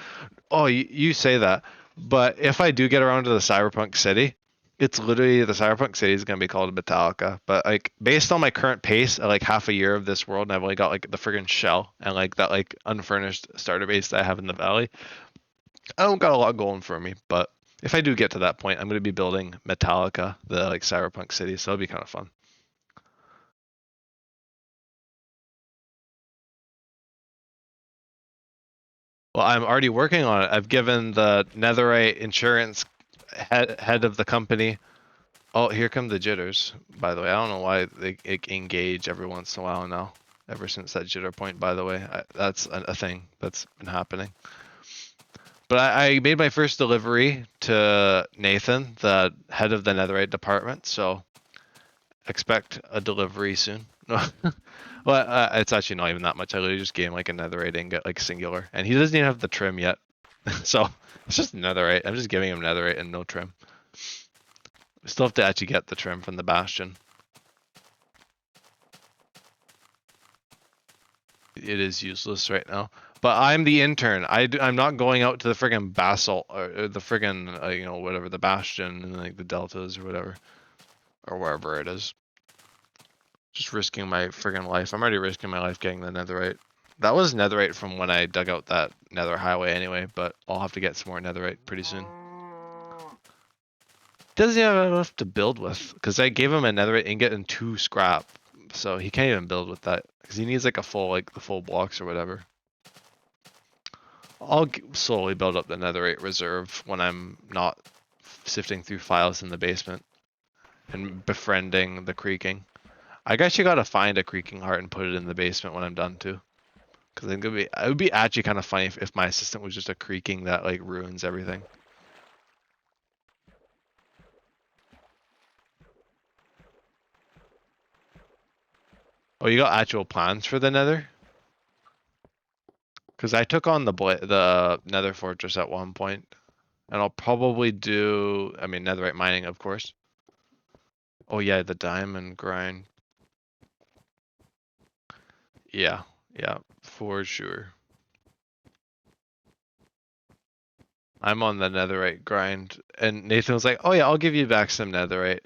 Oh, you say that, but if I do get around to the Cyberpunk City, it's literally the Cyberpunk City is gonna be called Metallica. But like based on my current pace, at like half a year of this world, and I've only got like the friggin' shell and like that like unfurnished starter base that I have in the valley. I don't got a lot going for me, but if I do get to that point, I'm gonna be building Metallica, the like Cyberpunk City, so it'll be kind of fun. Well, I'm already working on it. I've given the Netherite insurance head of the company. Oh, here come the jitters. By the way, I don't know why they engage every once in a while now. Ever since that jitter point, by the way, that's a thing that's been happening. But I made my first delivery to Nathan, the head of the Netherite department. So expect a delivery soon. Well, it's actually not even that much. I literally just gave him like a netherite ingot, like singular, and he doesn't even have the trim yet. So it's just netherite. I'm just giving him netherite and no trim. We still have to actually get the trim from the bastion. It is useless right now. But I'm the intern. I'm not going out to the friggin' basalt or the friggin' whatever, the bastion and like the deltas or whatever, or wherever it is. Just risking my friggin' life. I'm already risking my life getting the netherite. That was netherite from when I dug out that nether highway anyway, but I'll have to get some more netherite pretty soon. Doesn't have enough to build with, because I gave him a netherite ingot and 2 scrap, so he can't even build with that, because he needs like the full blocks or whatever. I'll slowly build up the netherite reserve when I'm not sifting through files in the basement and befriending the creaking. I guess you gotta find a creaking heart and put it in the basement when I'm done too. Because it would be actually kind of funny if my assistant was just a creaking that like ruins everything. Oh, you got actual plans for the Nether? Because I took on the Nether Fortress at one point, and I'll probably do. I mean, netherite mining, of course. Oh yeah, the diamond grind. Yeah, yeah, for sure. I'm on the netherite grind, and Nathan was like, "Oh yeah, I'll give you back some netherite."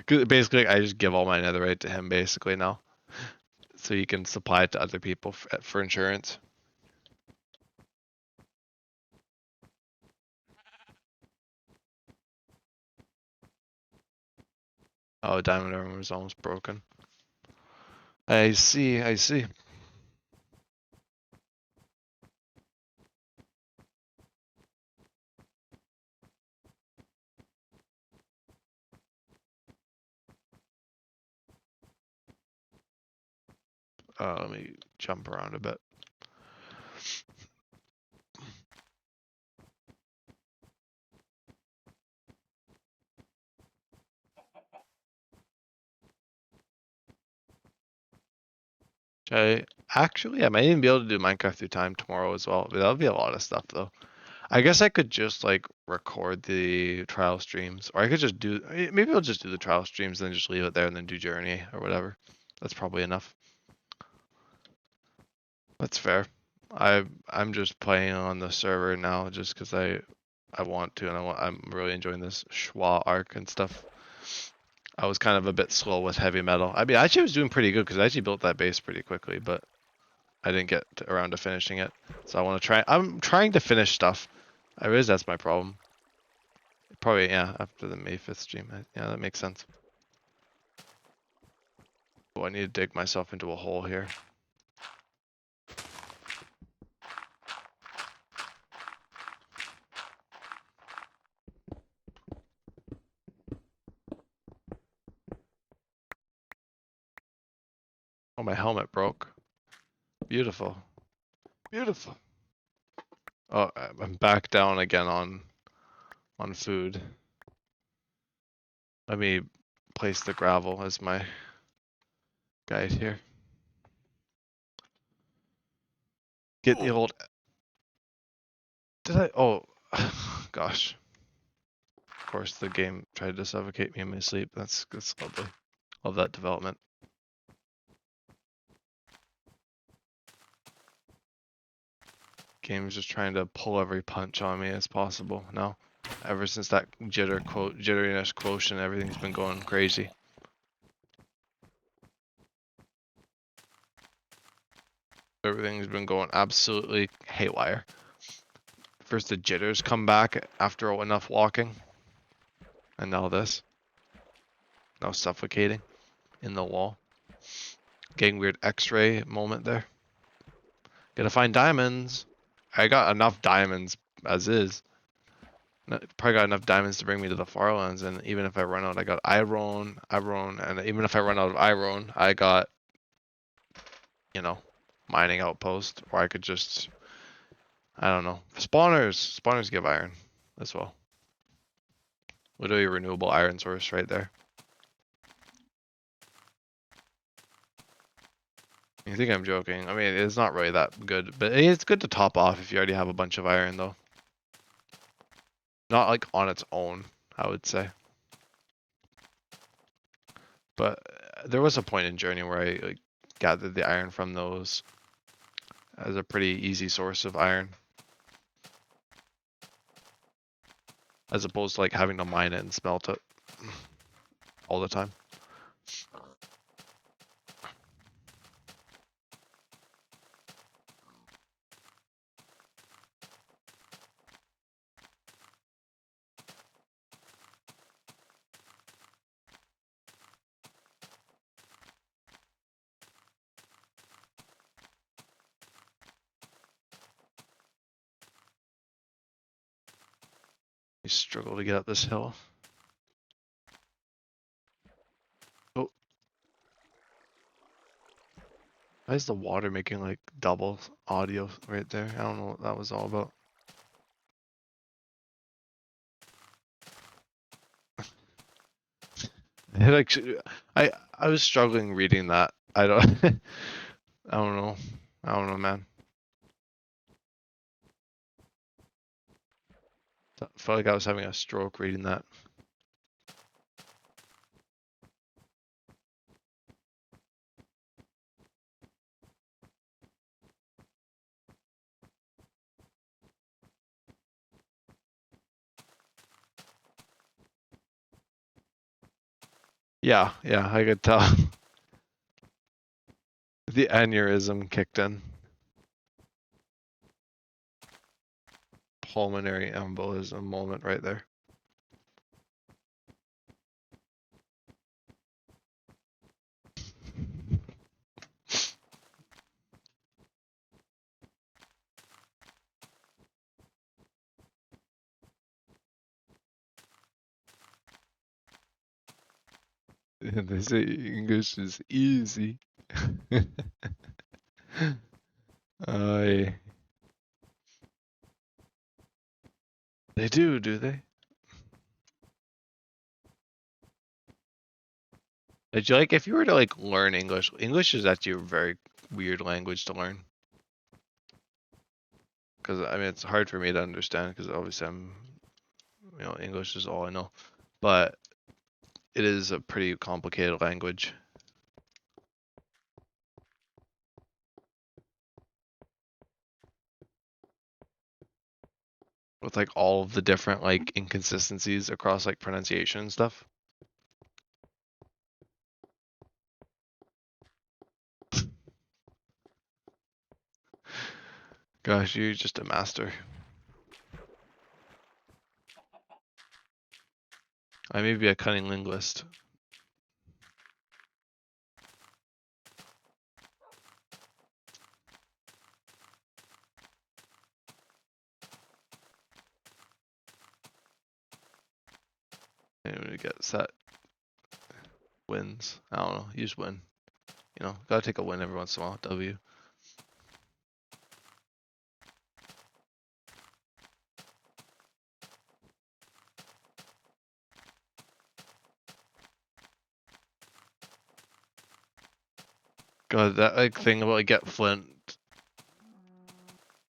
'Cause basically, I just give all my netherite to him basically now, so he can supply it to other people for insurance. Oh, diamond armor was almost broken. I see, I see. Let me jump around a bit. I might even be able to do Minecraft through time tomorrow as well. But that'll be a lot of stuff though. I guess I could just like record the trial streams, or I could just do. Maybe I'll just do the trial streams and then just leave it there and then do Journey or whatever. That's probably enough. That's fair. I'm just playing on the server now just because I want to, and I'm really enjoying this Schwa arc and stuff. I was kind of a bit slow with heavy metal. I mean, actually, I was doing pretty good because I actually built that base pretty quickly, but I didn't get around to finishing it. So I want to try. I'm trying to finish stuff. I realize that's my problem. Probably, yeah, after the May 5th stream. Yeah, that makes sense. Oh, I need to dig myself into a hole here. Oh, my helmet broke. Beautiful. Beautiful. Oh, I'm back down again on food. Let me place the gravel as my guide here. Get the old. Did I? Oh, gosh. Of course, the game tried to suffocate me in my sleep. That's lovely. Love that development. Game's just trying to pull every punch on me as possible now. Ever since that jitteriness quotient, everything's been going crazy. Everything's been going absolutely haywire. First the jitters come back after enough walking. And now this. Now suffocating in the wall. Getting weird x-ray moment there. Gotta find diamonds. I got enough diamonds as is. Probably got enough diamonds to bring me to the Farlands, and even if I run out, I got iron, and even if I run out of iron, I got, you know, mining outpost, or I could just, I don't know, spawners give iron as well. Literally a renewable iron source right there. You think I'm joking? I mean, it's not really that good, but it's good to top off if you already have a bunch of iron, though. Not like on its own, I would say. But there was a point in Journey where I like, gathered the iron from those as a pretty easy source of iron. As opposed to like having to mine it and smelt it all the time. You struggle to get up this hill. Oh, Why is the water making like double audio right there? I don't know what that was all about. It actually, I was struggling reading that. I don't I don't know. I don't know, man. I felt like I was having a stroke reading that. Yeah, yeah, I could tell. The aneurysm kicked in. Pulmonary embolism moment right there. They say English is easy. I. They do they? Like if you were to like learn English, English is actually a very weird language to learn. Because I mean, it's hard for me to understand because obviously English is all I know, but it is a pretty complicated language with like all of the different like inconsistencies across like pronunciation and stuff. Gosh, you're just a master. I may be a cunning linguist. And when we get set wins, I don't know, you just win. Gotta take a win every once in a while. W. God, that like thing about like get flint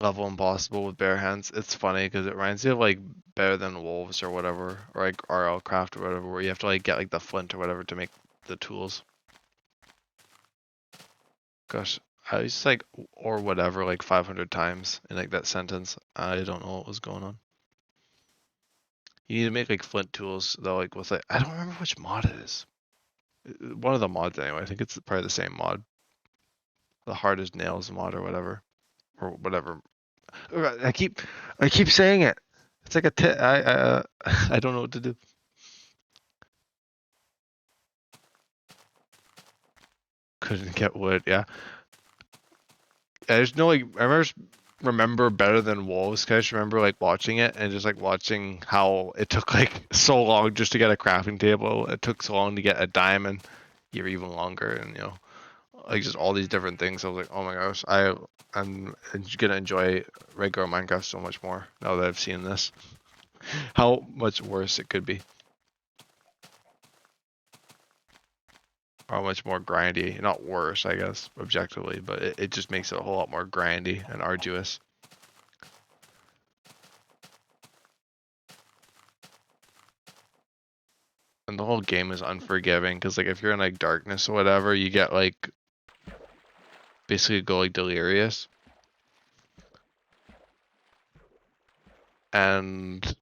level impossible with bare hands. It's funny because it reminds me of like Better Than Wolves or whatever, or like RL Craft or whatever, where you have to like get like the flint or whatever to make the tools. Gosh, I was like or whatever like 500 times in like that sentence. I don't know what was going on. You need to make like flint tools though, like with like I don't remember which mod it is. One of the mods anyway. I think it's probably the same mod. The hard as nails mod or whatever. Or whatever. I keep saying it. It's like I don't know what to do. Couldn't get wood, yeah. I just know like remember Better Than Wolves. I just remember like watching it and just like watching how it took like so long just to get a crafting table. It took so long to get a diamond, even longer, and like just all these different things. I was like, oh my gosh, I'm gonna enjoy regular Minecraft so much more now that I've seen this. How much worse it could be. How much more grindy. Not worse, I guess, objectively, but it just makes it a whole lot more grindy and arduous. And the whole game is unforgiving because like if you're in like darkness or whatever, you get like basically go like delirious. And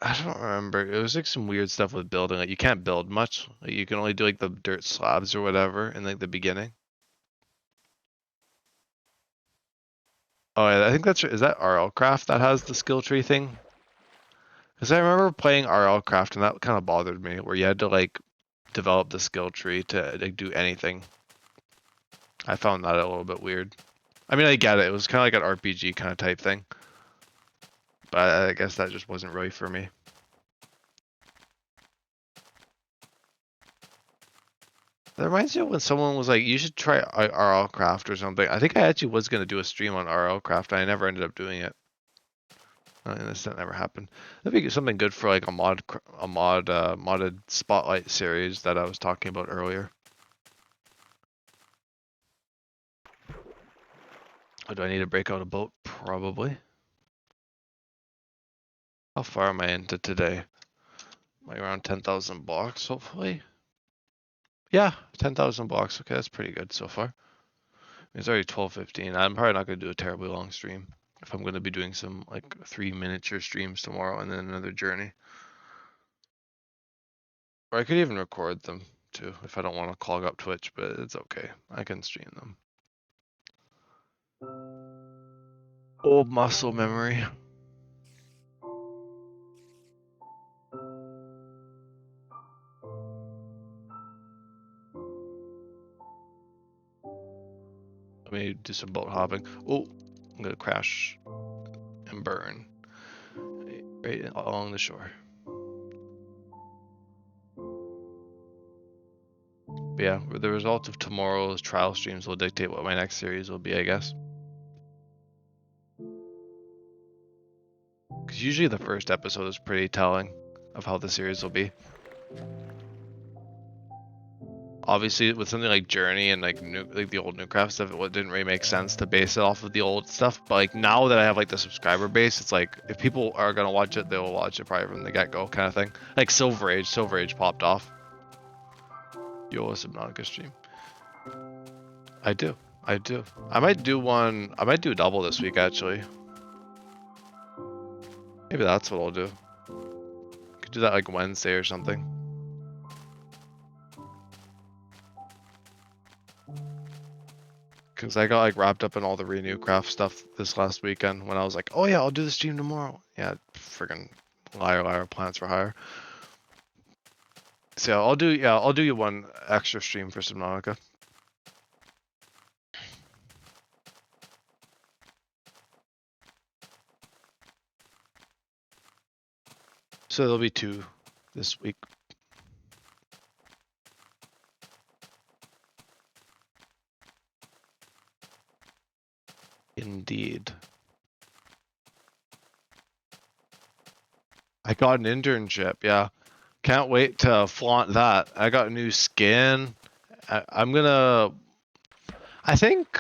I don't remember. It was like some weird stuff with building. Like you can't build much. Like you can only do like the dirt slabs or whatever in like the beginning. Oh yeah, I think is that RL Craft that has the skill tree thing? Because I remember playing RL Craft and that kind of bothered me, where you had to like develop the skill tree to like do anything. I found that a little bit weird. I mean, I get it. It was kind of like an RPG kind of type thing, but I guess that just wasn't really for me. That reminds me of when someone was like, you should try RLcraft or something. I think I actually was going to do a stream on RLcraft. I never ended up doing it. And that never happened. That'd be something good for like a modded spotlight series that I was talking about earlier. Oh, do I need to break out a boat? Probably. How far am I into today? Like around 10,000 blocks, hopefully. Yeah, 10,000 blocks. Okay, that's pretty good so far. It's already 12:15. I'm probably not going to do a terribly long stream if I'm going to be doing some like 3 miniature streams tomorrow and then another journey. Or I could even record them too if I don't want to clog up Twitch, but it's okay. I can stream them. Old muscle memory. Let me do some boat hopping. Oh, I'm going to crash and burn right along the shore. But yeah, the results of tomorrow's trial streams will dictate what my next series will be, I guess. Because usually the first episode is pretty telling of how the series will be. Obviously, with something like Journey and like the old Renewcraft stuff, it didn't really make sense to base it off of the old stuff. But like now that I have like the subscriber base, it's like if people are gonna watch it, they'll watch it probably from the get-go kind of thing. Like Silver Age popped off. Yo, Subnautica stream. I do. I might do one. I might do a double this week actually. Maybe that's what I'll do. Could do that like Wednesday or something. Because I got like wrapped up in all the Renewcraft stuff this last weekend when I was like, oh yeah, I'll do the stream tomorrow. Yeah, friggin' liar, plans for hire. So I'll do you one extra stream for Subnautica. So there'll be 2 this week. Indeed. I got an internship, yeah. Can't wait to flaunt that. I got a new skin. I think,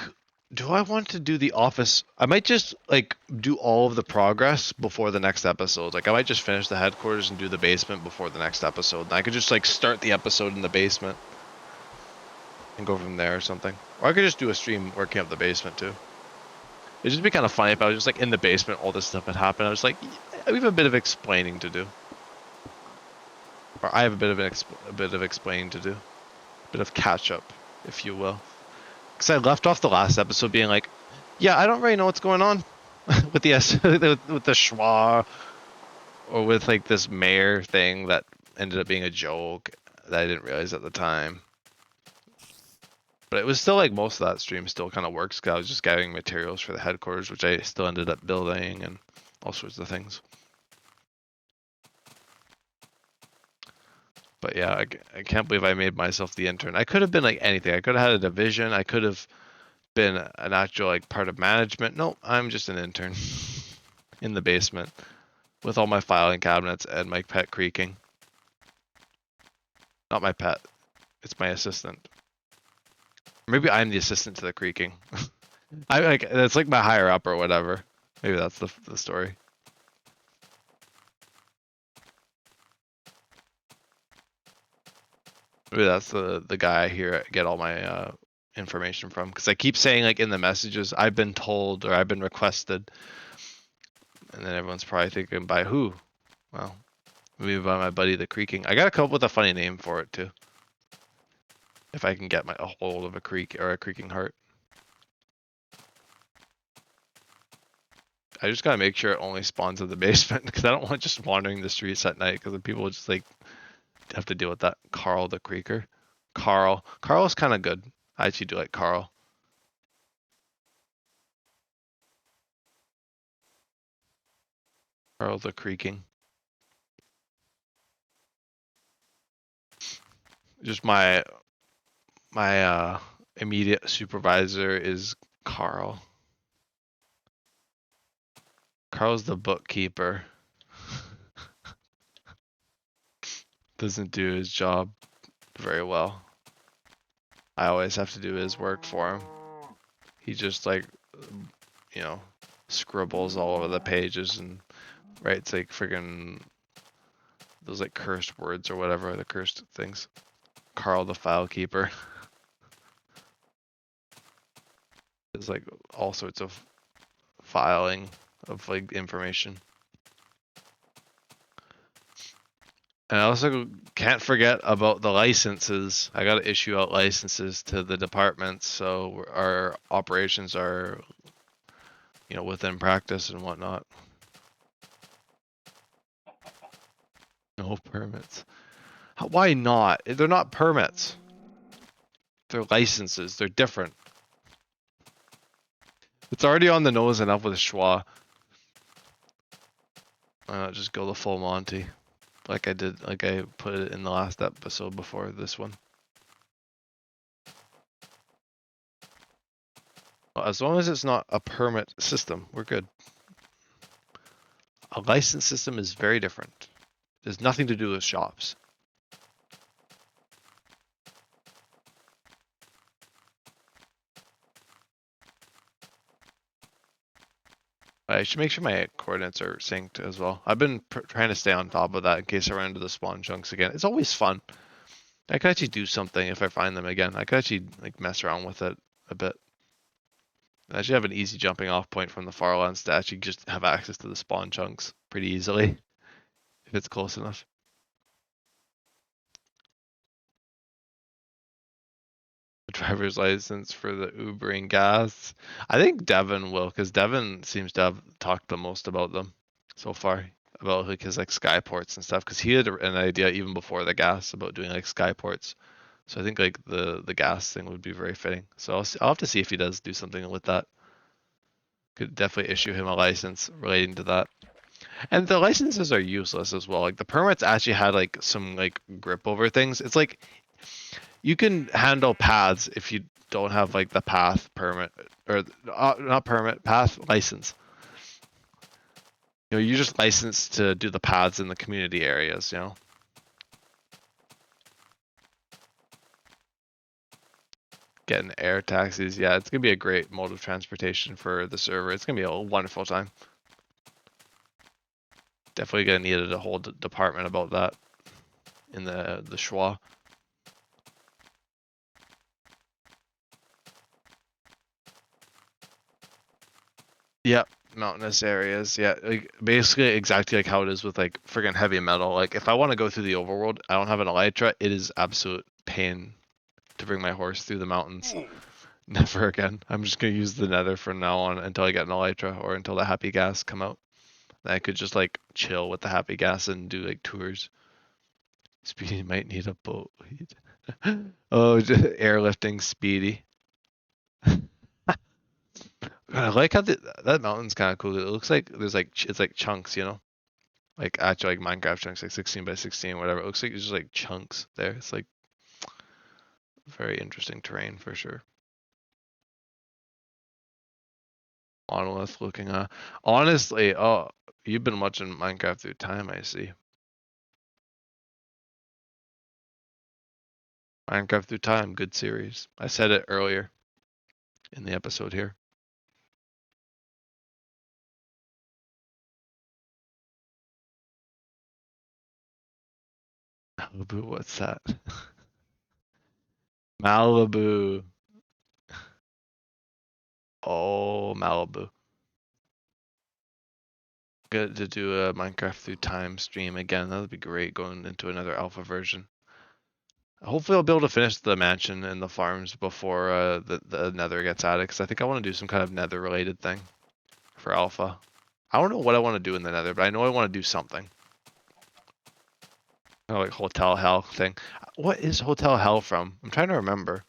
do I want to do the office? I might just like do all of the progress before the next episode. Like I might just finish the headquarters and do the basement before the next episode. And I could just like start the episode in the basement and go from there or something. Or I could just do a stream working up the basement too. It'd just be kind of funny if I was just like in the basement, all this stuff had happened. I was like, we have a bit of explaining to do. Or I have a bit of explaining to do. A bit of catch up, if you will. Because I left off the last episode being like, yeah, I don't really know what's going on with the with the schwa or with like this mayor thing that ended up being a joke that I didn't realize at the time. But it was still like most of that stream still kind of works because I was just gathering materials for the headquarters, which I still ended up building and all sorts of things. But yeah, I can't believe I made myself the intern. I could have been like anything. I could have had a division. I could have been an actual like part of management. No, I'm just an intern in the basement with all my filing cabinets and my pet creaking. Not my pet. It's my assistant. Maybe I'm the assistant to the creaking. I like that's like my higher up or whatever. Maybe that's the story. Maybe that's the guy I get all my information from, because I keep saying like in the messages I've been told or I've been requested, and then everyone's probably thinking by who? Well, maybe by my buddy the creaking. I gotta come up with a funny name for it too. If I can get a hold of a creaking heart. I just gotta make sure it only spawns in the basement because I don't want just wandering the streets at night because people just like have to deal with that. Carl the creaker. Carl's kind of good. I actually do like Carl. Carl the creaking. Just my My immediate supervisor is Carl. Carl's the bookkeeper. Doesn't do his job very well. I always have to do his work for him. He just like, you know, scribbles all over the pages and writes like friggin' those like cursed words or whatever, the cursed things. Carl the file keeper. There's like all sorts of filing of like information. And I also can't forget about the licenses. I got to issue out licenses to the departments so our operations are, you know, within practice and whatnot. No permits. Why not? They're not permits. They're licenses. They're different. It's already on the nose enough with schwa. Why not just go the full Monty? Like I did, like I put it in the last episode before this one. Well, as long as it's not a permit system, we're good. A license system is very different. It has nothing to do with shops. I should make sure my coordinates are synced as well. I've been trying to stay on top of that in case I run into the spawn chunks again. It's always fun. I could actually do something if I find them again. I could actually like mess around with it a bit. I actually have an easy jumping off point from the Farlands to actually just have access to the spawn chunks pretty easily if it's close enough. The driver's license for the Ubering gas. I think Devin will, because Devin seems to have talked the most about them so far, about like his like skyports and stuff. Because he had an idea even before the gas about doing like skyports. So I think like the gas thing would be very fitting. So I'll have to see if he does do something with that. Could definitely issue him a license relating to that. And the licenses are useless as well. Like the permits actually had like some like grip over things. It's like you can handle paths if you don't have like the path permit or not permit, path license. You know, you're just licensed to do the paths in the community areas, you know. Getting air taxis, yeah, it's gonna be a great mode of transportation for the server. It's gonna be a wonderful time. Definitely gonna need a whole department about that in the schwa. Yep, mountainous areas. Yeah, like basically exactly like how it is with like friggin' heavy metal. Like if I want to go through the overworld, I don't have an elytra. It is absolute pain to bring my horse through the mountains. Never again. I'm just gonna use the nether from now on until I get an elytra or until the happy gas come out. Then I could just like chill with the happy gas and do like tours. Speedy might need a boat. Oh, just airlifting Speedy. I like how that mountain's kind of cool. It looks like there's like it's like chunks, you know, like actual like Minecraft chunks, like 16 by 16, whatever. It looks like there's just like chunks there. It's like very interesting terrain for sure. Monolith looking. Honestly, oh, you've been watching Minecraft through time, I see. Minecraft through time, good series. I said it earlier in the episode here. Malibu, what's that? Malibu. Oh, Malibu. Good to do a Minecraft through time stream again. That would be great going into another alpha version. Hopefully I'll be able to finish the mansion and the farms before the nether gets added, because I think I want to do some kind of nether related thing for alpha. I don't know what I want to do in the nether, but I know I want to do something. Kind of like Hotel Hell thing. What is Hotel Hell from? I'm trying to remember.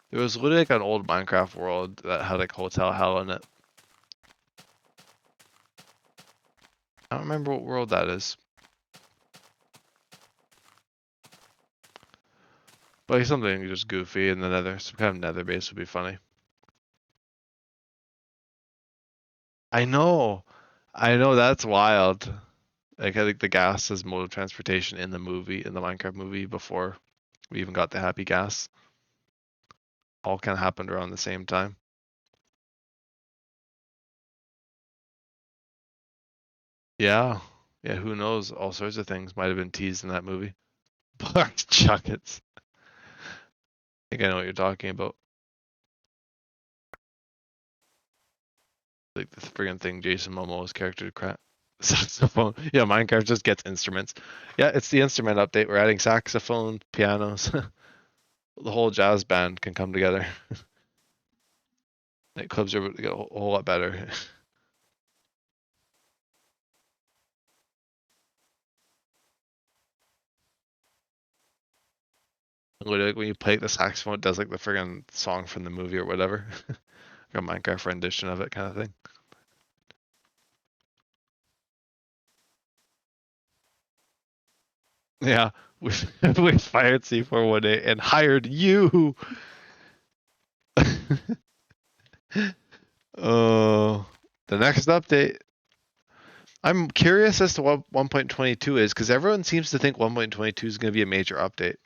There was literally like an old Minecraft world that had like Hotel Hell in it. I don't remember what world that is. Like something just goofy in the nether. Some kind of nether base would be funny. I know. I know, that's wild. Like I think the gas is mode of transportation in the movie, in the Minecraft movie, before we even got the happy gas. All kind of happened around the same time. Yeah. Yeah, who knows? All sorts of things might have been teased in that movie. Black Chuckets. I think I know what you're talking about. Like the friggin' thing Jason Momoa's character crap. Saxophone. Yeah, Minecraft just gets instruments. Yeah, it's the instrument update. We're adding saxophone, pianos. The whole jazz band can come together. Nightclubs are get a whole lot better. Literally, like when you play the saxophone, it does like the friggin' song from the movie or whatever. Like a Minecraft rendition of it, kind of thing. Yeah, we we fired C418 and hired you. Oh, the next update. I'm curious as to what 1.22 is because everyone seems to think 1.22 is going to be a major update.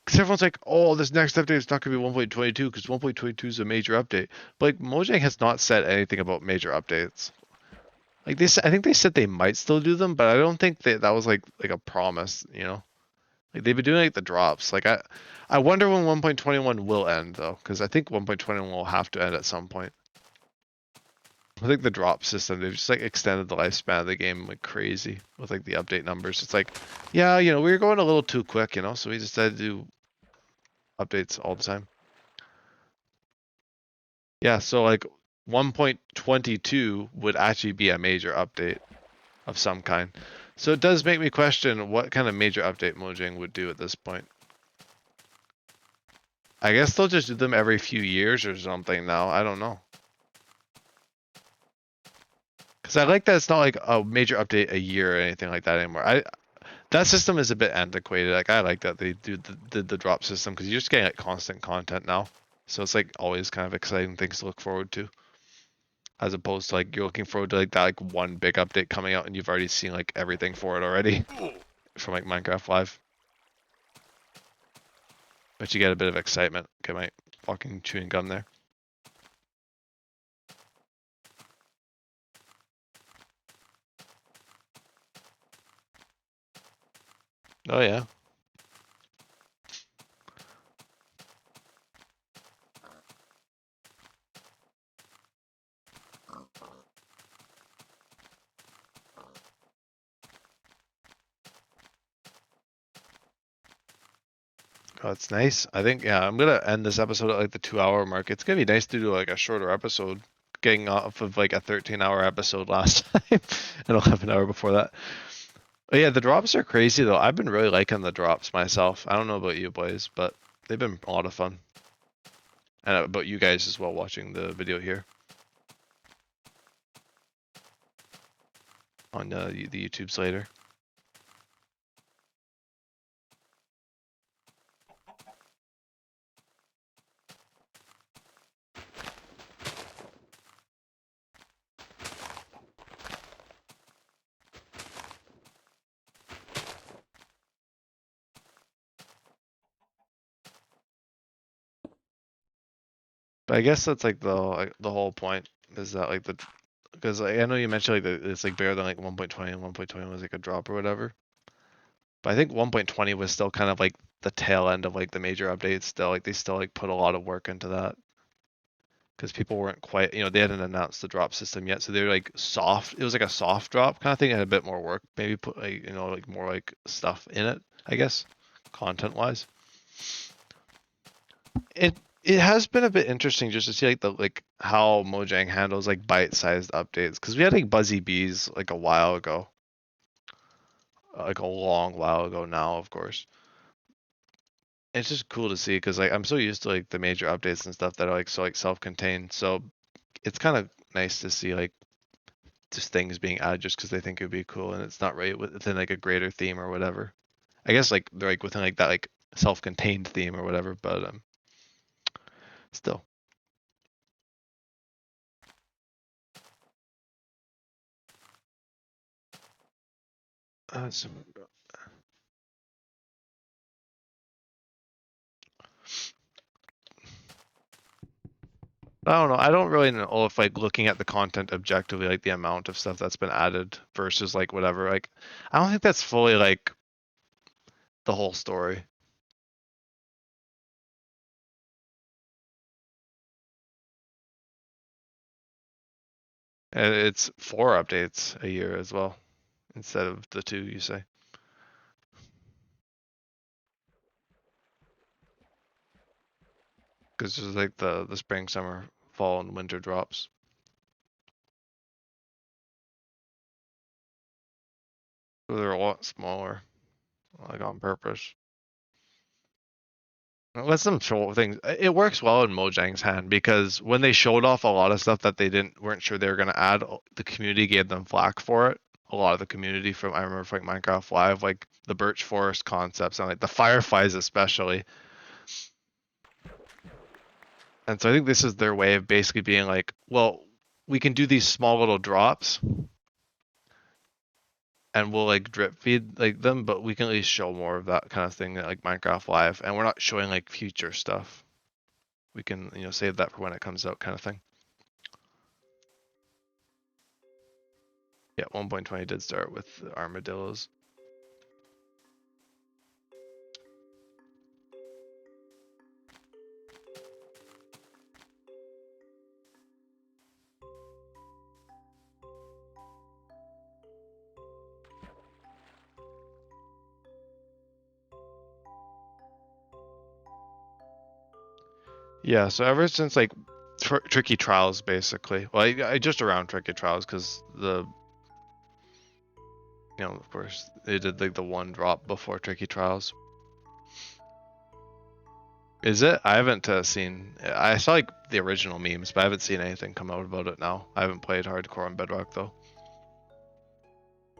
Because everyone's like, oh, this next update is not going to be 1.22 because 1.22 is a major update. But like, Mojang has not said anything about major updates. Like I think they said they might still do them, but I don't think that was like a promise. You know, like they've been doing like the drops. Like I wonder when 1.21 will end though, because I think 1.21 will have to end at some point. I think the drop system, they've just like extended the lifespan of the game like crazy with like the update numbers. It's like, yeah, we were going a little too quick, so we decided to do updates all the time. Yeah, so like 1.22 would actually be a major update of some kind. So it does make me question what kind of major update Mojang would do at this point. I guess they'll just do them every few years or something now. I don't know. Because I like that it's not like a major update a year or anything like that anymore. That system is a bit antiquated. Like I like that they do the drop system because you're just getting like constant content now. So it's like always kind of exciting things to look forward to. As opposed to like you're looking forward to like that like one big update coming out and you've already seen like everything for it already from like Minecraft Live. But you get a bit of excitement. Okay, my fucking chewing gum there. Oh yeah. Oh, it's nice. I think yeah, I'm gonna end this episode at like the 2 hour mark. It's gonna be nice to do like a shorter episode, getting off of like a 13-hour episode last time and 11-hour before that. But yeah, the drops are crazy though. I've been really liking the drops myself. I don't know about you boys, but they've been a lot of fun. And about you guys as well watching the video here on the YouTubes later. But I guess that's like the whole point is that like because I know you mentioned like it's like better than like 1.20 and 1.20 was like a drop or whatever. But I think 1.20 was still kind of like the tail end of like the major updates. Still like they still like put a lot of work into that because people weren't quite they hadn't announced the drop system yet, so they were like soft. It was like a soft drop kind of thing. It had a bit more work, maybe put like like more like stuff in it. I guess content wise. It has been a bit interesting just to see like the how Mojang handles like bite-sized updates because we had like Buzzy Bees like a while ago, like a long while ago now, of course. It's just cool to see because like I'm so used to like the major updates and stuff that are like so like self-contained. So it's kind of nice to see like just things being added just because they think it'd be cool and it's not right within like a greater theme or whatever. I guess like they're like within like that like self-contained theme or whatever, but still. I don't know. I don't really know if like looking at the content objectively, like the amount of stuff that's been added versus like whatever. Like, I don't think that's fully like the whole story. And it's 4 updates a year as well, instead of the 2 you say. Because there's like the spring, summer, fall, and winter drops. So they're a lot smaller, like on purpose. Let them show things. It works well in Mojang's hand because when they showed off a lot of stuff that they weren't sure they were gonna add, the community gave them flack for it. A lot of the community from I remember from like Minecraft Live, like the birch forest concepts and like the fireflies especially. And so I think this is their way of basically being like, well, we can do these small little drops and we'll like drip feed like them, but we can at least show more of that kind of thing like Minecraft Live, and we're not showing like future stuff. We can, save that for when it comes out kind of thing. Yeah, 1.20 did start with armadillos. Yeah, so ever since like Tricky Trials, basically. Well, I just around Tricky Trials because of course, they did like the one drop before Tricky Trials. Is it? I haven't seen. I saw like the original memes, but I haven't seen anything come out about it now. I haven't played hardcore on Bedrock though.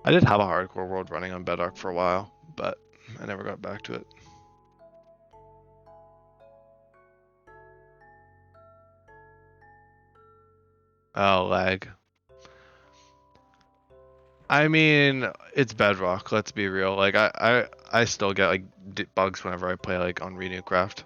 I did have a hardcore world running on Bedrock for a while, but I never got back to it. Oh, lag. I mean, it's Bedrock. Let's be real. Like I still get like bugs whenever I play like on Renewcraft.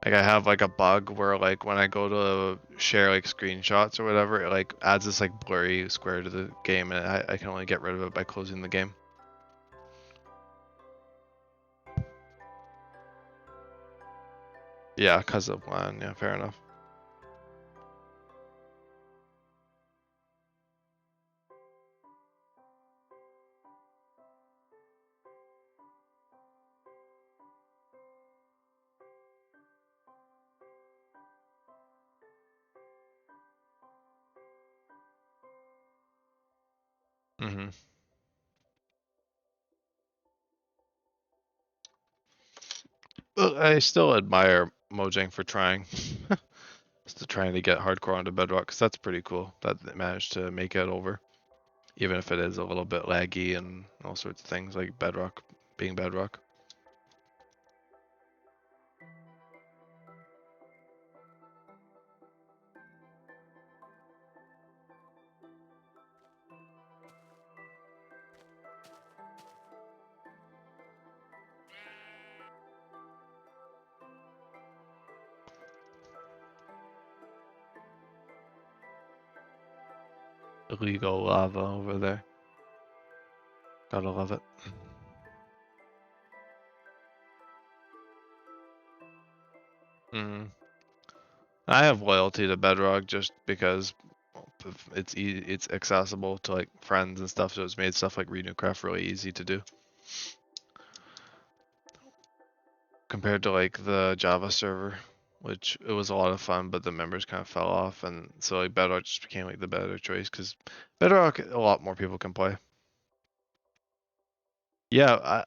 Like I have like a bug where like when I go to share like screenshots or whatever, it like adds this like blurry square to the game, and I can only get rid of it by closing the game. Yeah, because of LAN. Yeah, fair enough. Mm-hmm. Well, I still admire Mojang for trying. Still trying to get hardcore onto Bedrock, because that's pretty cool that they managed to make it over. Even if it is a little bit laggy and all sorts of things like Bedrock being Bedrock. Illegal lava over there. Gotta love it. Mm. I have loyalty to Bedrock just because it's accessible to like friends and stuff, so it's made stuff like Renewcraft really easy to do. Compared to like the Java server, which it was a lot of fun, but the members kind of fell off, and so like Bedrock just became like the better choice because Bedrock a lot more people can play. Yeah,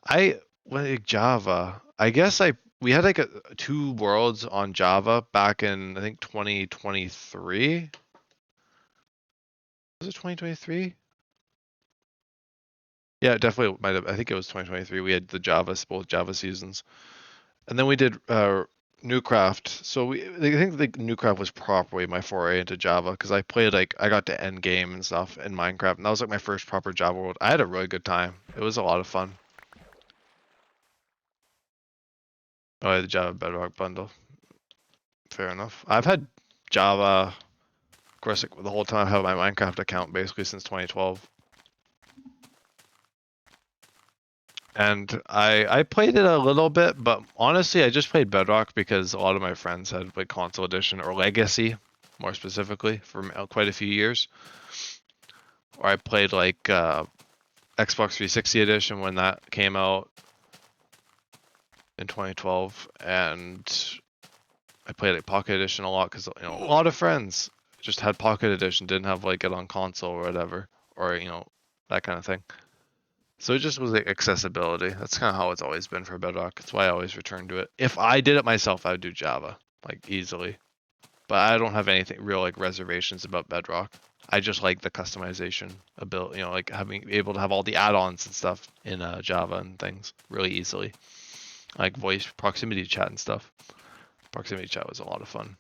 I like Java. I guess we had like 2 worlds on Java back in I think 2023. Was it 2023? Yeah, it definitely might have. I think it was 2023. We had the both Java seasons, and then we did Newcraft. So I think the Newcraft was probably my foray into Java because I played like I got to end game and stuff in Minecraft, and that was like my first proper Java world. I had a really good time. It was a lot of fun. Oh, I had the Java Bedrock bundle. Fair enough. I've had Java, of course, like, the whole time I've had my Minecraft account basically since 2012. And I played it a little bit, but honestly, I just played Bedrock because a lot of my friends had like Console Edition or Legacy, more specifically, for quite a few years. Or I played like Xbox 360 Edition when that came out in 2012, and I played like Pocket Edition a lot because a lot of friends just had Pocket Edition, didn't have like it on console or whatever, or that kind of thing. So it just was like accessibility. That's kind of how it's always been for Bedrock. That's why I always return to it. If I did it myself, I would do Java, like easily. But I don't have anything real like reservations about Bedrock. I just like the customization ability, like having able to have all the add-ons and stuff in Java and things really easily, like voice proximity chat and stuff. Proximity chat was a lot of fun.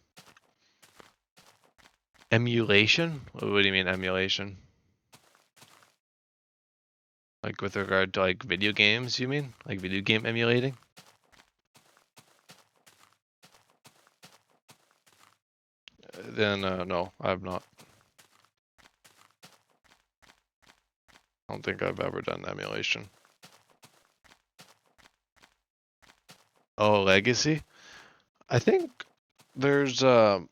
Emulation? What do you mean emulation? Like with regard to like video games, you mean? Like video game emulating? Then no, I have not. I don't think I've ever done emulation. Oh, Legacy? I think there's a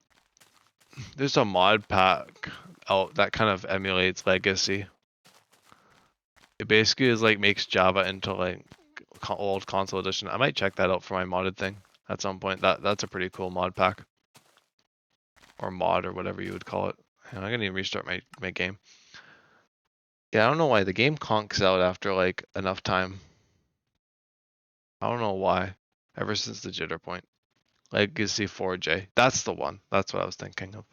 mod pack out that kind of emulates Legacy. It basically is like makes Java into like old console edition. I might check that out for my modded thing at some point. That's a pretty cool mod pack. Or mod or whatever you would call it. I'm gonna need to restart my game. Yeah, I don't know why the game conks out after like enough time. I don't know why. Ever since the jitter point. Legacy 4J. That's the one. That's what I was thinking of.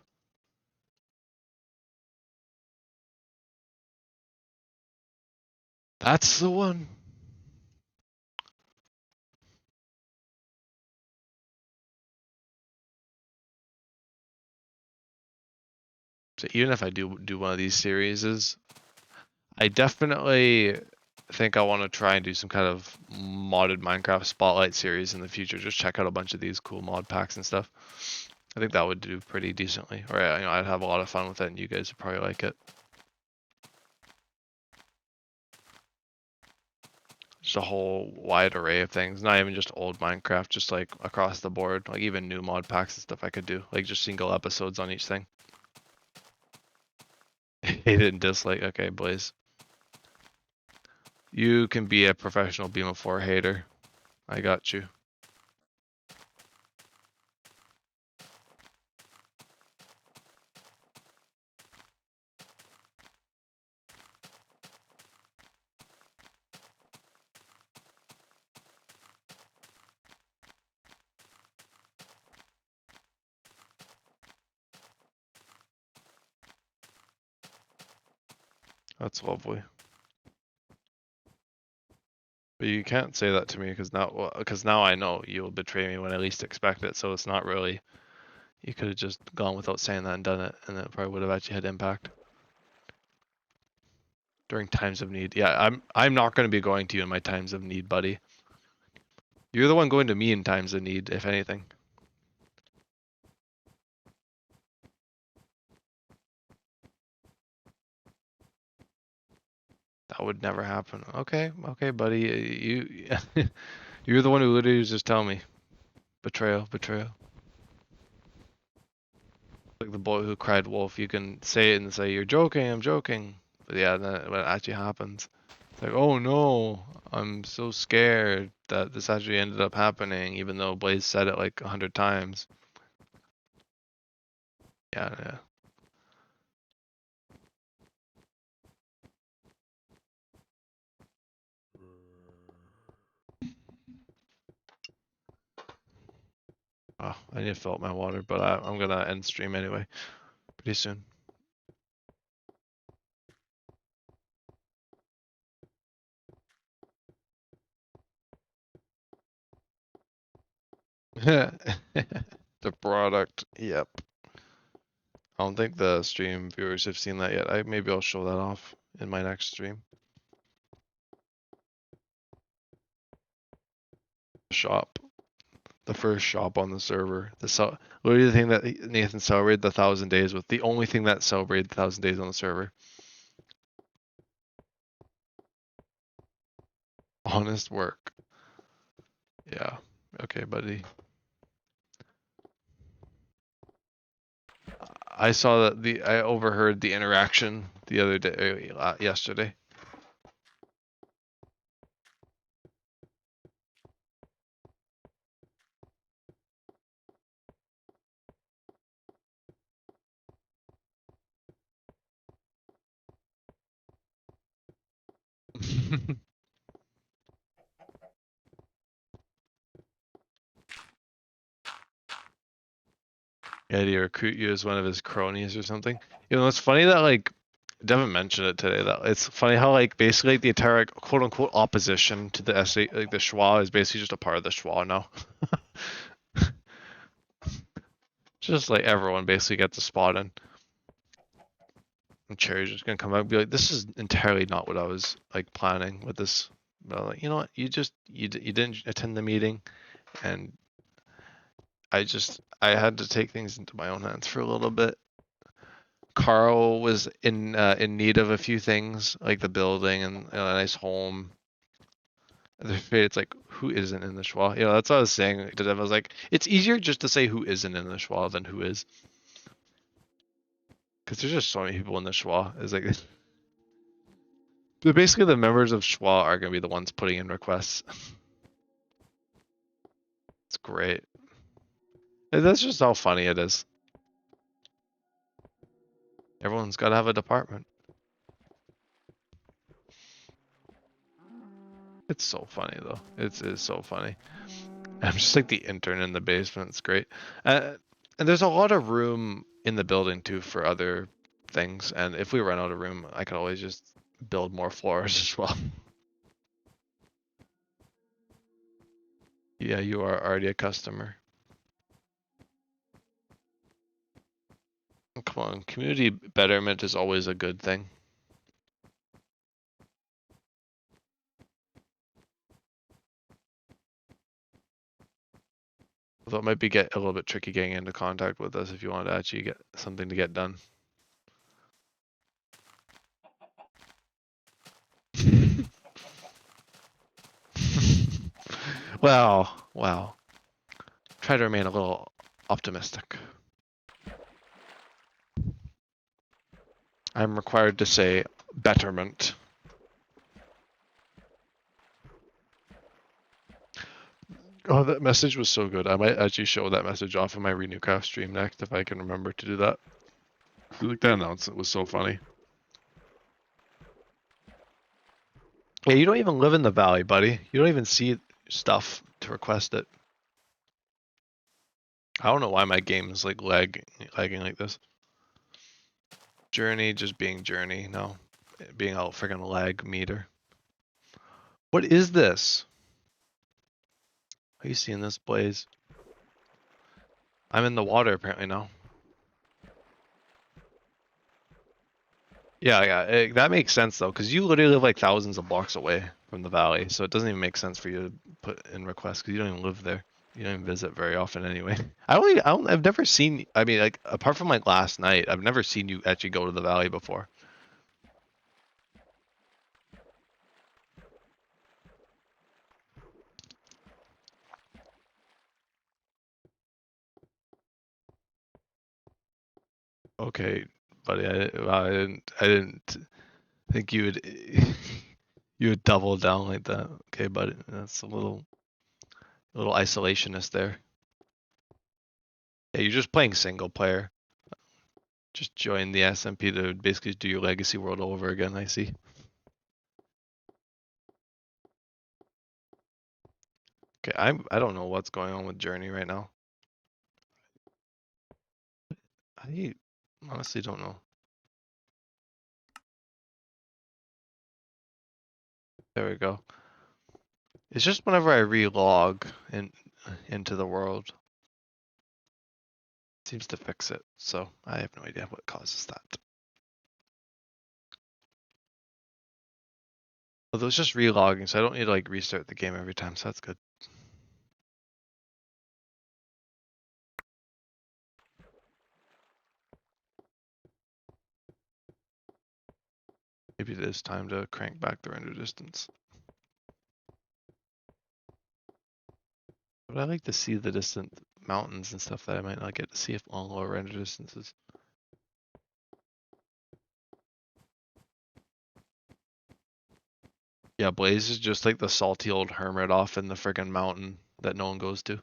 That's the one. So even if I do one of these series, I definitely think I want to try and do some kind of modded Minecraft Spotlight series in the future. Just check out a bunch of these cool mod packs and stuff. I think that would do pretty decently. Or I'd have a lot of fun with it, and you guys would probably like it. Just a whole wide array of things. Not even just old Minecraft, just like across the board. Like even new mod packs and stuff I could do. Like just single episodes on each thing. Hate and dislike. Okay, Blaze. You can be a professional Beam of 4 hater. I got you. That's lovely. But you can't say that to me because now I know you'll betray me when I least expect it. So it's not really. You could have just gone without saying that and done it, and it probably would have actually had impact during times of need. Yeah, I'm not going to be going to you in my times of need, buddy. You're the one going to me in times of need, if anything. That would never happen. Okay, buddy. You're the one who literally was just telling me. Betrayal. Like the boy who cried wolf. You can say it and say you're joking. I'm joking. But yeah, then when it actually happens, it's like, oh no, I'm so scared that this actually ended up happening, even though Blaze said it like 100 times. Yeah. Oh, I need to fill up my water, but I'm gonna end stream anyway, pretty soon. The product. Yep. I don't think the stream viewers have seen that yet. Maybe I'll show that off in my next stream. Shop. The first shop on the server. Literally the thing that Nathan celebrated the 1,000 days with. The only thing that celebrated the 1,000 days on the server. Honest work. Yeah. Okay, buddy. I saw that I overheard the interaction the other day, yesterday. Yeah, did he recruit you as one of his cronies or something? You know, it's funny that like Devin mentioned it today. That it's funny how like basically the entire like, quote unquote opposition to the SA, like the Schwa, is basically just a part of the Schwa now. Just like everyone basically gets a spot in. And Cherry's just gonna come out and be like, "This is entirely not what I was like planning with this." But I'm like, you know what? You didn't attend the meeting, and I had to take things into my own hands for a little bit. Carl was in need of a few things, like the building and a nice home. It's like, who isn't in the Schwa? You know, that's what I was saying to them. I was like, it's easier just to say who isn't in the Schwa than who is. Because there's just so many people in the Schwa. It's like, basically the members of Schwa are going to be the ones putting in requests. It's great. And that's just how funny it is. Everyone's got to have a department. It's so funny, though. It is so funny. I'm just like the intern in the basement. It's great. And there's a lot of room in the building too for other things. And if we run out of room, I could always just build more floors as well. Yeah, you are already a customer. Come on, community betterment is always a good thing. Although it might be a little bit tricky getting into contact with us if you want to actually get something to get done. Wow. Try to remain a little optimistic. I'm required to say betterment. Oh, that message was so good. I might actually show that message off in my Renewcraft stream next if I can remember to do that. Like that announcement was so funny. Yeah, you don't even live in the valley, buddy. You don't even see stuff to request it. I don't know why my game is like lagging like this. Journey just being Journey, no. Being a freaking lag meter. What is this? Are you seeing this, Blaze? I'm in the water apparently now. Yeah, that makes sense though, because you literally live like thousands of blocks away from the valley, so it doesn't even make sense for you to put in requests because you don't even live there. You don't even visit very often anyway. I've never seen. I mean, like apart from like last night, I've never seen you actually go to the valley before. Okay, buddy, I didn't think you would, you would double down like that. Okay, buddy, that's a little isolationist there. Yeah, you're just playing single player. Just join the SMP to basically do your legacy world over again, I see. Okay, I don't know what's going on with Journey right now. I honestly don't know. There we go. It's just whenever I relog and into the world. Seems to fix it, so I have no idea what causes that. Although it's just relogging, so I don't need to like restart the game every time, so that's good. Maybe it is time to crank back the render distance. But I like to see the distant mountains and stuff that I might not get to see if on lower render distances. Yeah, Blaze is just like the salty old hermit off in the friggin' mountain that no one goes to.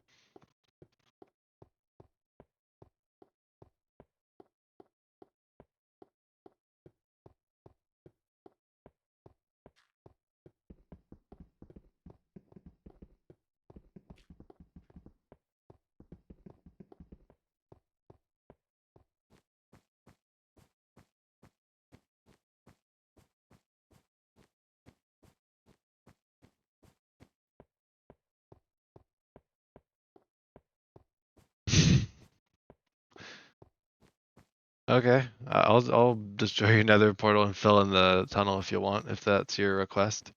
Okay, I'll destroy your nether portal and fill in the tunnel if you want, if that's your request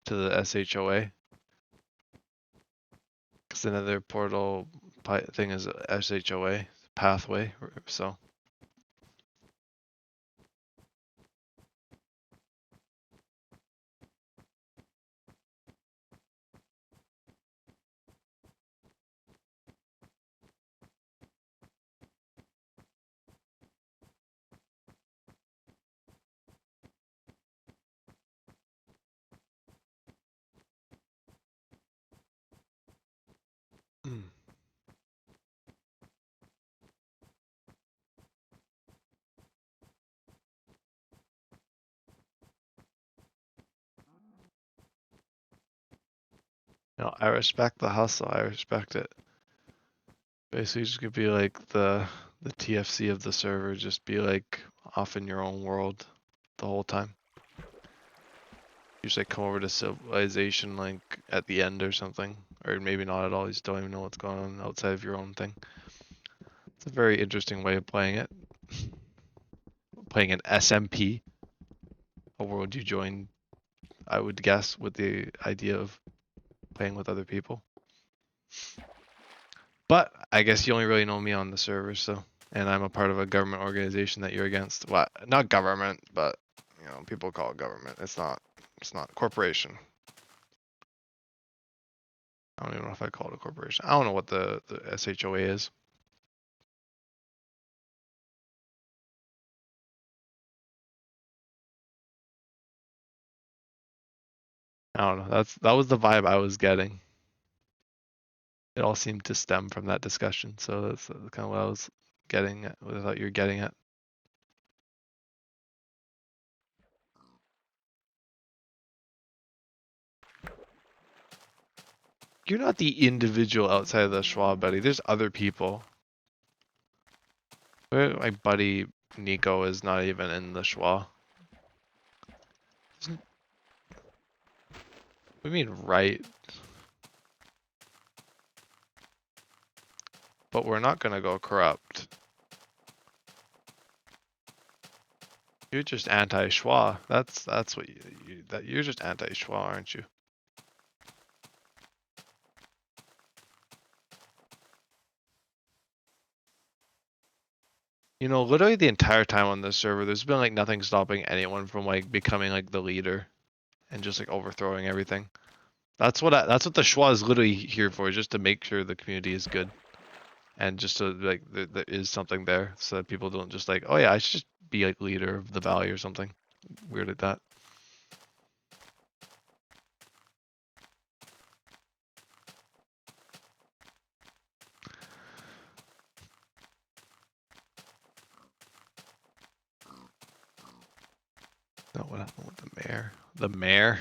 to the SHOA. Because the nether portal thing is SHOA pathway, so. No, I respect the hustle. I respect it. Basically, just could be like the TFC of the server. Just be like off in your own world the whole time. Usually come over to civilization like at the end or something, or maybe not at all. You just don't even know what's going on outside of your own thing. It's a very interesting way of playing it. Playing an SMP, a world you join, I would guess, with the idea of playing with other people. But I guess you only really know me on the server, so, and I'm a part of a government organization that you're against. What? Not government, but you know, people call it government. It's not. It's not corporation. I don't even know if I call it a corporation. I don't know what the SHOA is. I don't know. That was the vibe I was getting. It all seemed to stem from that discussion, so that's kind of what I was getting at, what I thought you were getting at. You're not the individual outside of the Schwab, buddy. There's other people. My buddy Nico is not even in the Schwa. What do you mean, right? But we're not gonna go corrupt. You're just anti-Schwa. That's what you're just anti-Schwa, aren't you? You know, literally the entire time on this server, there's been like nothing stopping anyone from like becoming like the leader and just like overthrowing everything. That's what the Schwa is literally here for, just to make sure the community is good. And just so like there is something there, so that people don't just like, oh yeah, I should just be like leader of the valley or something. Weird at that. No, what happened with the mayor? The mayor?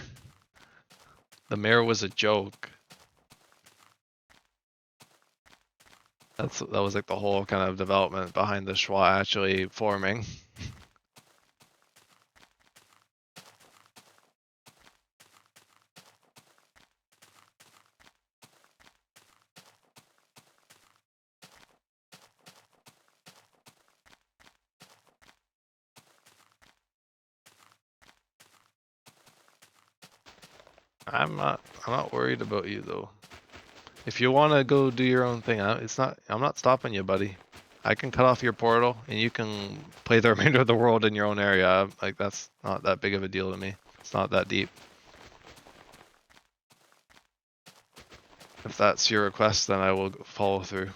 The mayor was a joke. That was like the whole kind of development behind the Schwa actually forming. I'm not worried about you though. If you want to go do your own thing, I'm not stopping you, buddy. I can cut off your portal and you can play the remainder of the world in your own area. Like, that's not that big of a deal to me. It's not that deep. If that's your request, then I will follow through.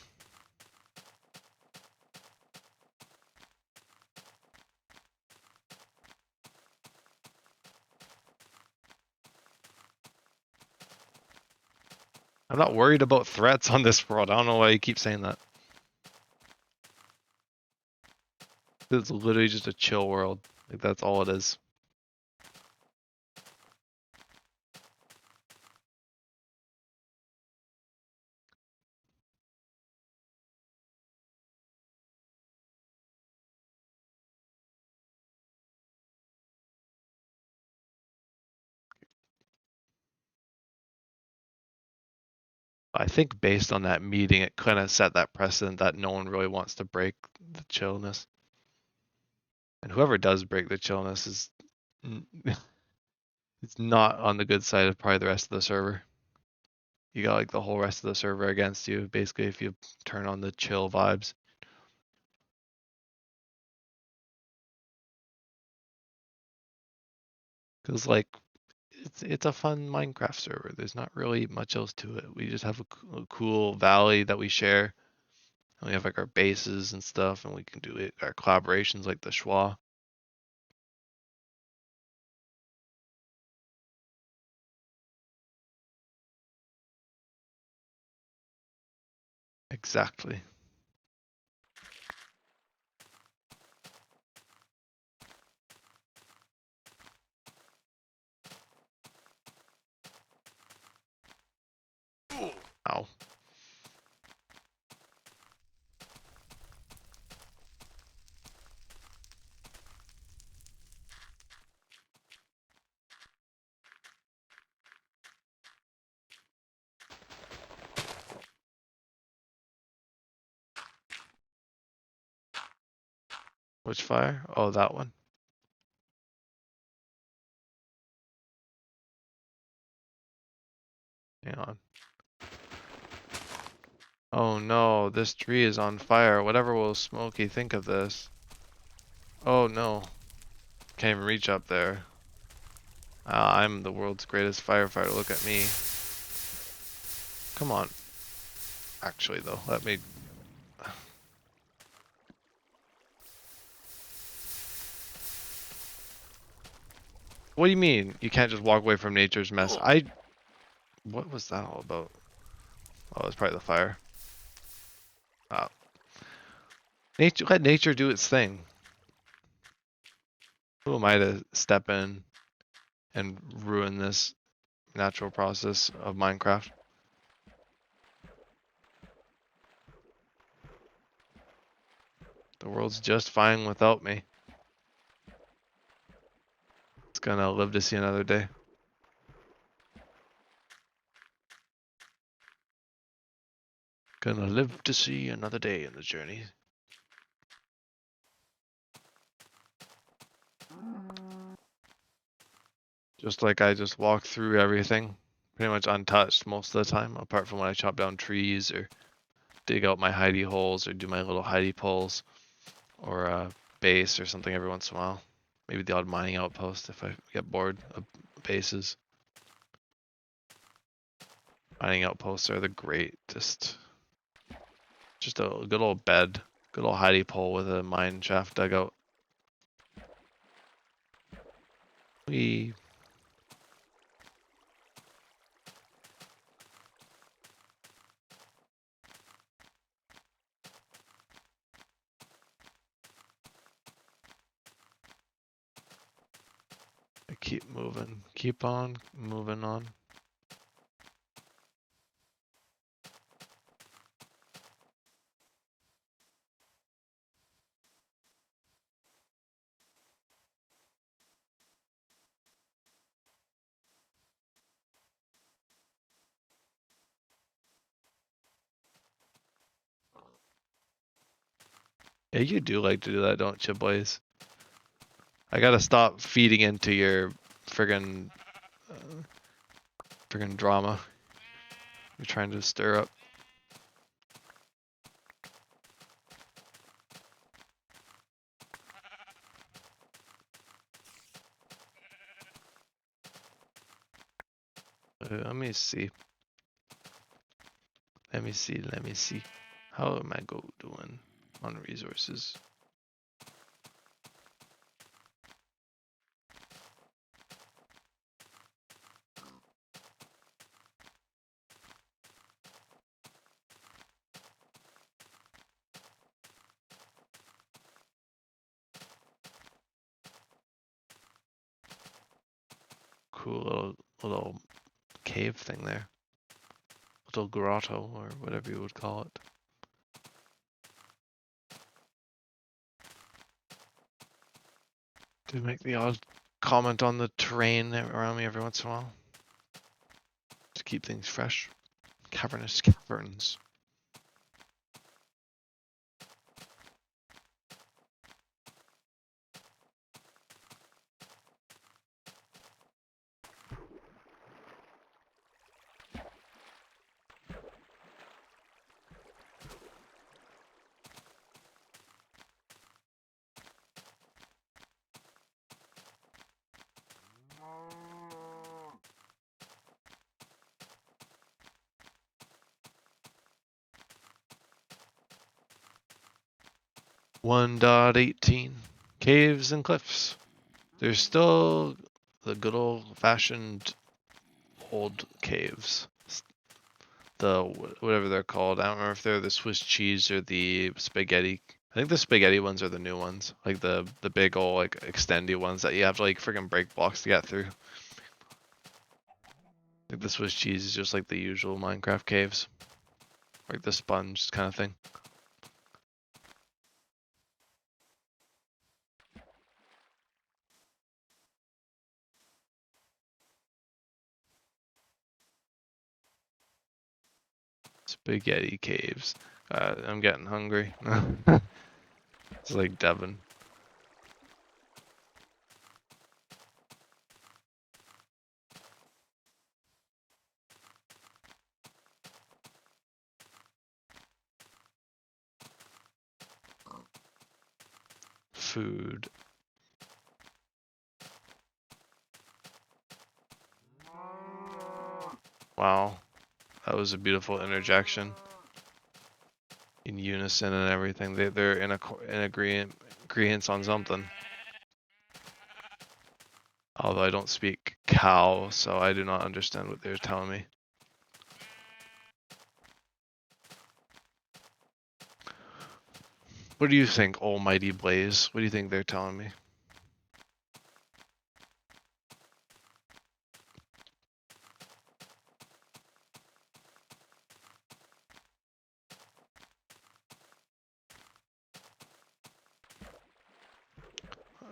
I'm not worried about threats on this world. I don't know why you keep saying that. It's literally just a chill world. Like, that's all it is. I think based on that meeting, it kind of set that precedent that no one really wants to break the chillness. And whoever does break the chillness is it's not on the good side of probably the rest of the server. You got like the whole rest of the server against you, basically, if you turn on the chill vibes. Because like it's a fun Minecraft server. There's not really much else to it. We just have a cool valley that we share. And we have like our bases and stuff, and we can do it, our collaborations like the Schwa. Exactly. Ow. Which fire? Oh, that one. Hang on. Oh no, this tree is on fire. Whatever will Smokey think of this? Oh no. Can't even reach up there. I'm the world's greatest firefighter. Look at me. Come on. Actually, though, let me. What do you mean? You can't just walk away from nature's mess? What was that all about? Oh, it's probably the fire. Oh. Let nature do its thing. Who am I to step in and ruin this natural process of Minecraft? The world's just fine without me. It's gonna live to see another day. Gonna live to see another day in the journey. Just like I just walk through everything, pretty much untouched most of the time, apart from when I chop down trees or dig out my hidey holes or do my little hidey poles or a base or something every once in a while. Maybe the odd mining outpost if I get bored of bases. Mining outposts are the greatest. Just a good old bed, good old hidey pole with a mine shaft dugout. We keep moving, keep on moving on. Yeah, you do like to do that, don't you, boys? I gotta stop feeding into your friggin' Friggin' drama you're trying to stir up. Let me see. Let me see. How am I doing on resources? Cool little cave thing there. Little grotto, or whatever you would call it. Do make the odd comment on the terrain around me every once in a while. To keep things fresh. Cavernous caverns. .18 Caves and cliffs. There's still the good old-fashioned old caves. The whatever they're called. I don't remember if they're the Swiss cheese or the spaghetti. I think the spaghetti ones are the new ones, like the big old like extendy ones that you have to like freaking break blocks to get through. I think the Swiss cheese is just like the usual Minecraft caves, like the sponge kind of thing. Spaghetti caves. I'm getting hungry. It's like Devon. Food. Wow, that was a beautiful interjection. In unison and everything. They're in agreement on something. Although I don't speak cow, so I do not understand what they're telling me. What do you think, Almighty Blaze? What do you think they're telling me?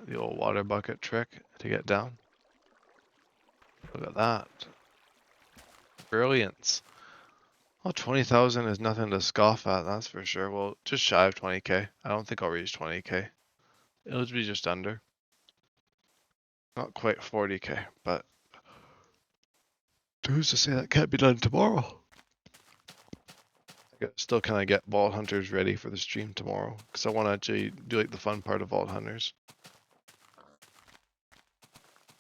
The old water bucket trick to get down. Look at that. Brilliance. Well, 20,000 is nothing to scoff at, that's for sure. Well, just shy of 20k. I don't think I'll reach 20k. It'll be just under. Not quite 40k, but who's to say that can't be done tomorrow? I still kind of get Vault Hunters ready for the stream tomorrow, because I want to actually do like the fun part of Vault Hunters.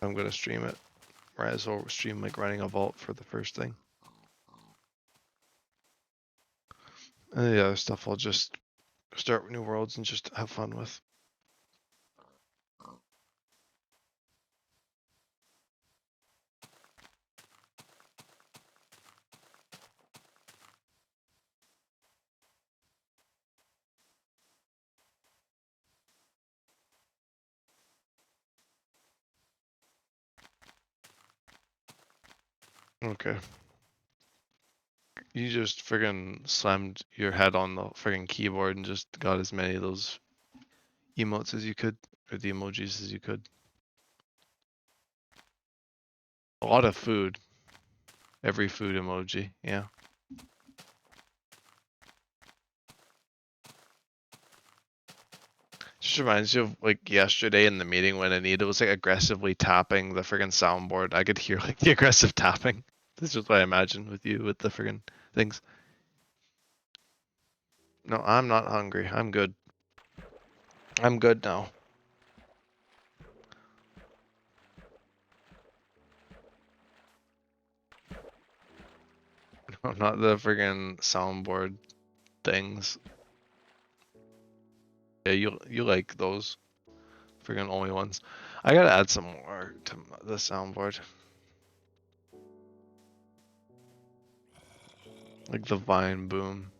I'm going to stream it. Might as well stream like running a vault for the first thing. And the other stuff I'll just start with New Worlds and just have fun with. Okay. You just friggin' slammed your head on the friggin' keyboard and just got as many of those emotes as you could, or the emojis as you could. A lot of food. Every food emoji, yeah. Just reminds you of like yesterday in the meeting when Anita was like aggressively tapping the friggin' soundboard. I could hear like the aggressive tapping. This is what I imagine with you with the friggin' things. No, I'm not hungry. I'm good. I'm good now. Not the friggin' soundboard things. Yeah, you like those friggin' only ones. I gotta add some more to the soundboard. Like the Vine boom.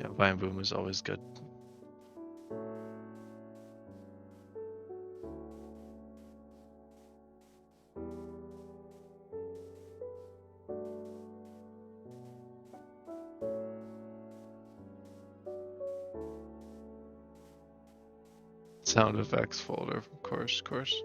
Yeah, Vine boom is always good. Sound effects folder, of course, of course.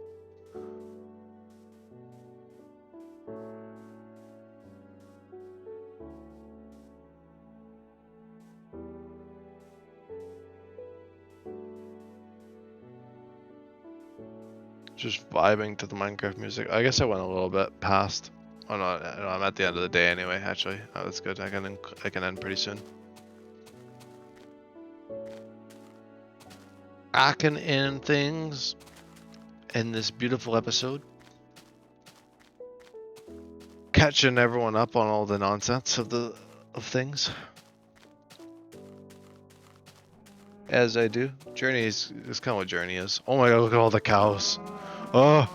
Just vibing to the Minecraft music. I guess I went a little bit past. Oh no, I'm at the end of the day anyway. Actually, oh, that's good. I can end pretty soon. I can end things in this beautiful episode, catching everyone up on all the nonsense of things. As I do. Journey is kind of what Journey is. Oh my god, look at all the cows. Oh.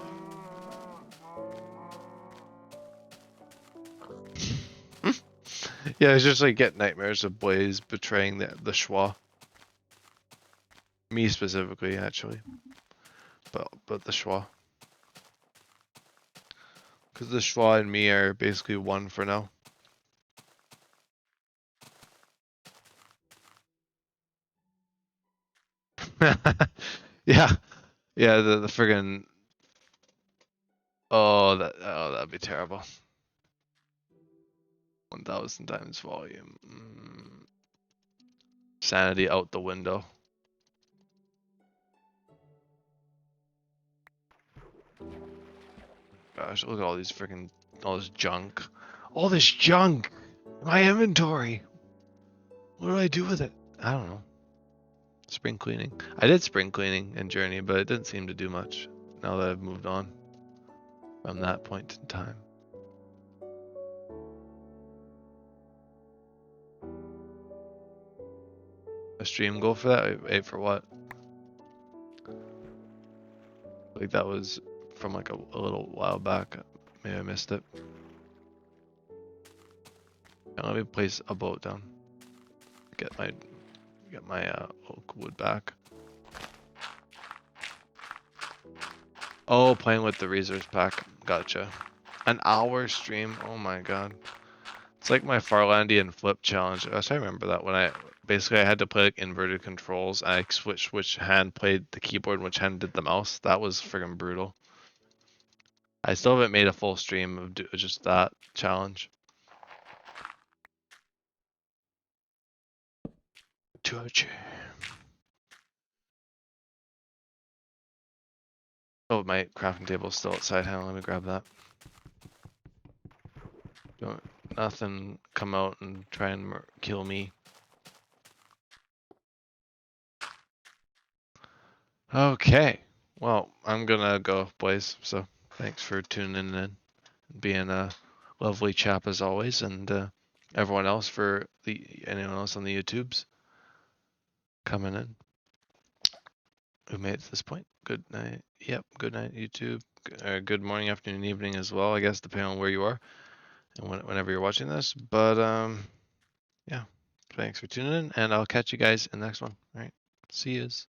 Yeah, it's just like get nightmares of Blaze betraying the Schwa. Me specifically, actually. But the Schwa. Because the Schwa and me are basically one for now. Yeah. Yeah, the friggin' that'd be terrible. 1000 times volume. Sanity out the window. Gosh, look at all these freaking all this junk. All this junk! My inventory! What do I do with it? I don't know. Spring cleaning. I did spring cleaning in Journey, but it didn't seem to do much now that I've moved on from that point in time. A stream goal for that? Wait, for what? Like that was from like a little while back. Maybe I missed it. Now let me place a boat down. Get my oak wood back. Oh, playing with the resource pack. Gotcha. An hour stream. Oh my god. It's like my Farlandian flip challenge. I remember that when I had to play like inverted controls. And I switched which hand played the keyboard and which hand did the mouse. That was friggin' brutal. I still haven't made a full stream of just that challenge. Touch. Oh, my crafting table is still outside. Hang on, let me grab that. Don't nothing come out and try and kill me. Okay. Well, I'm gonna go, boys. So thanks for tuning in, being a lovely chap as always, and everyone else anyone else on the YouTubes coming in who made it to this point. Good night. Yep. Good night, YouTube. Good morning, afternoon, evening as well. I guess depending on where you are and whenever you're watching this. But yeah. Thanks for tuning in, and I'll catch you guys in the next one. All right. See yous.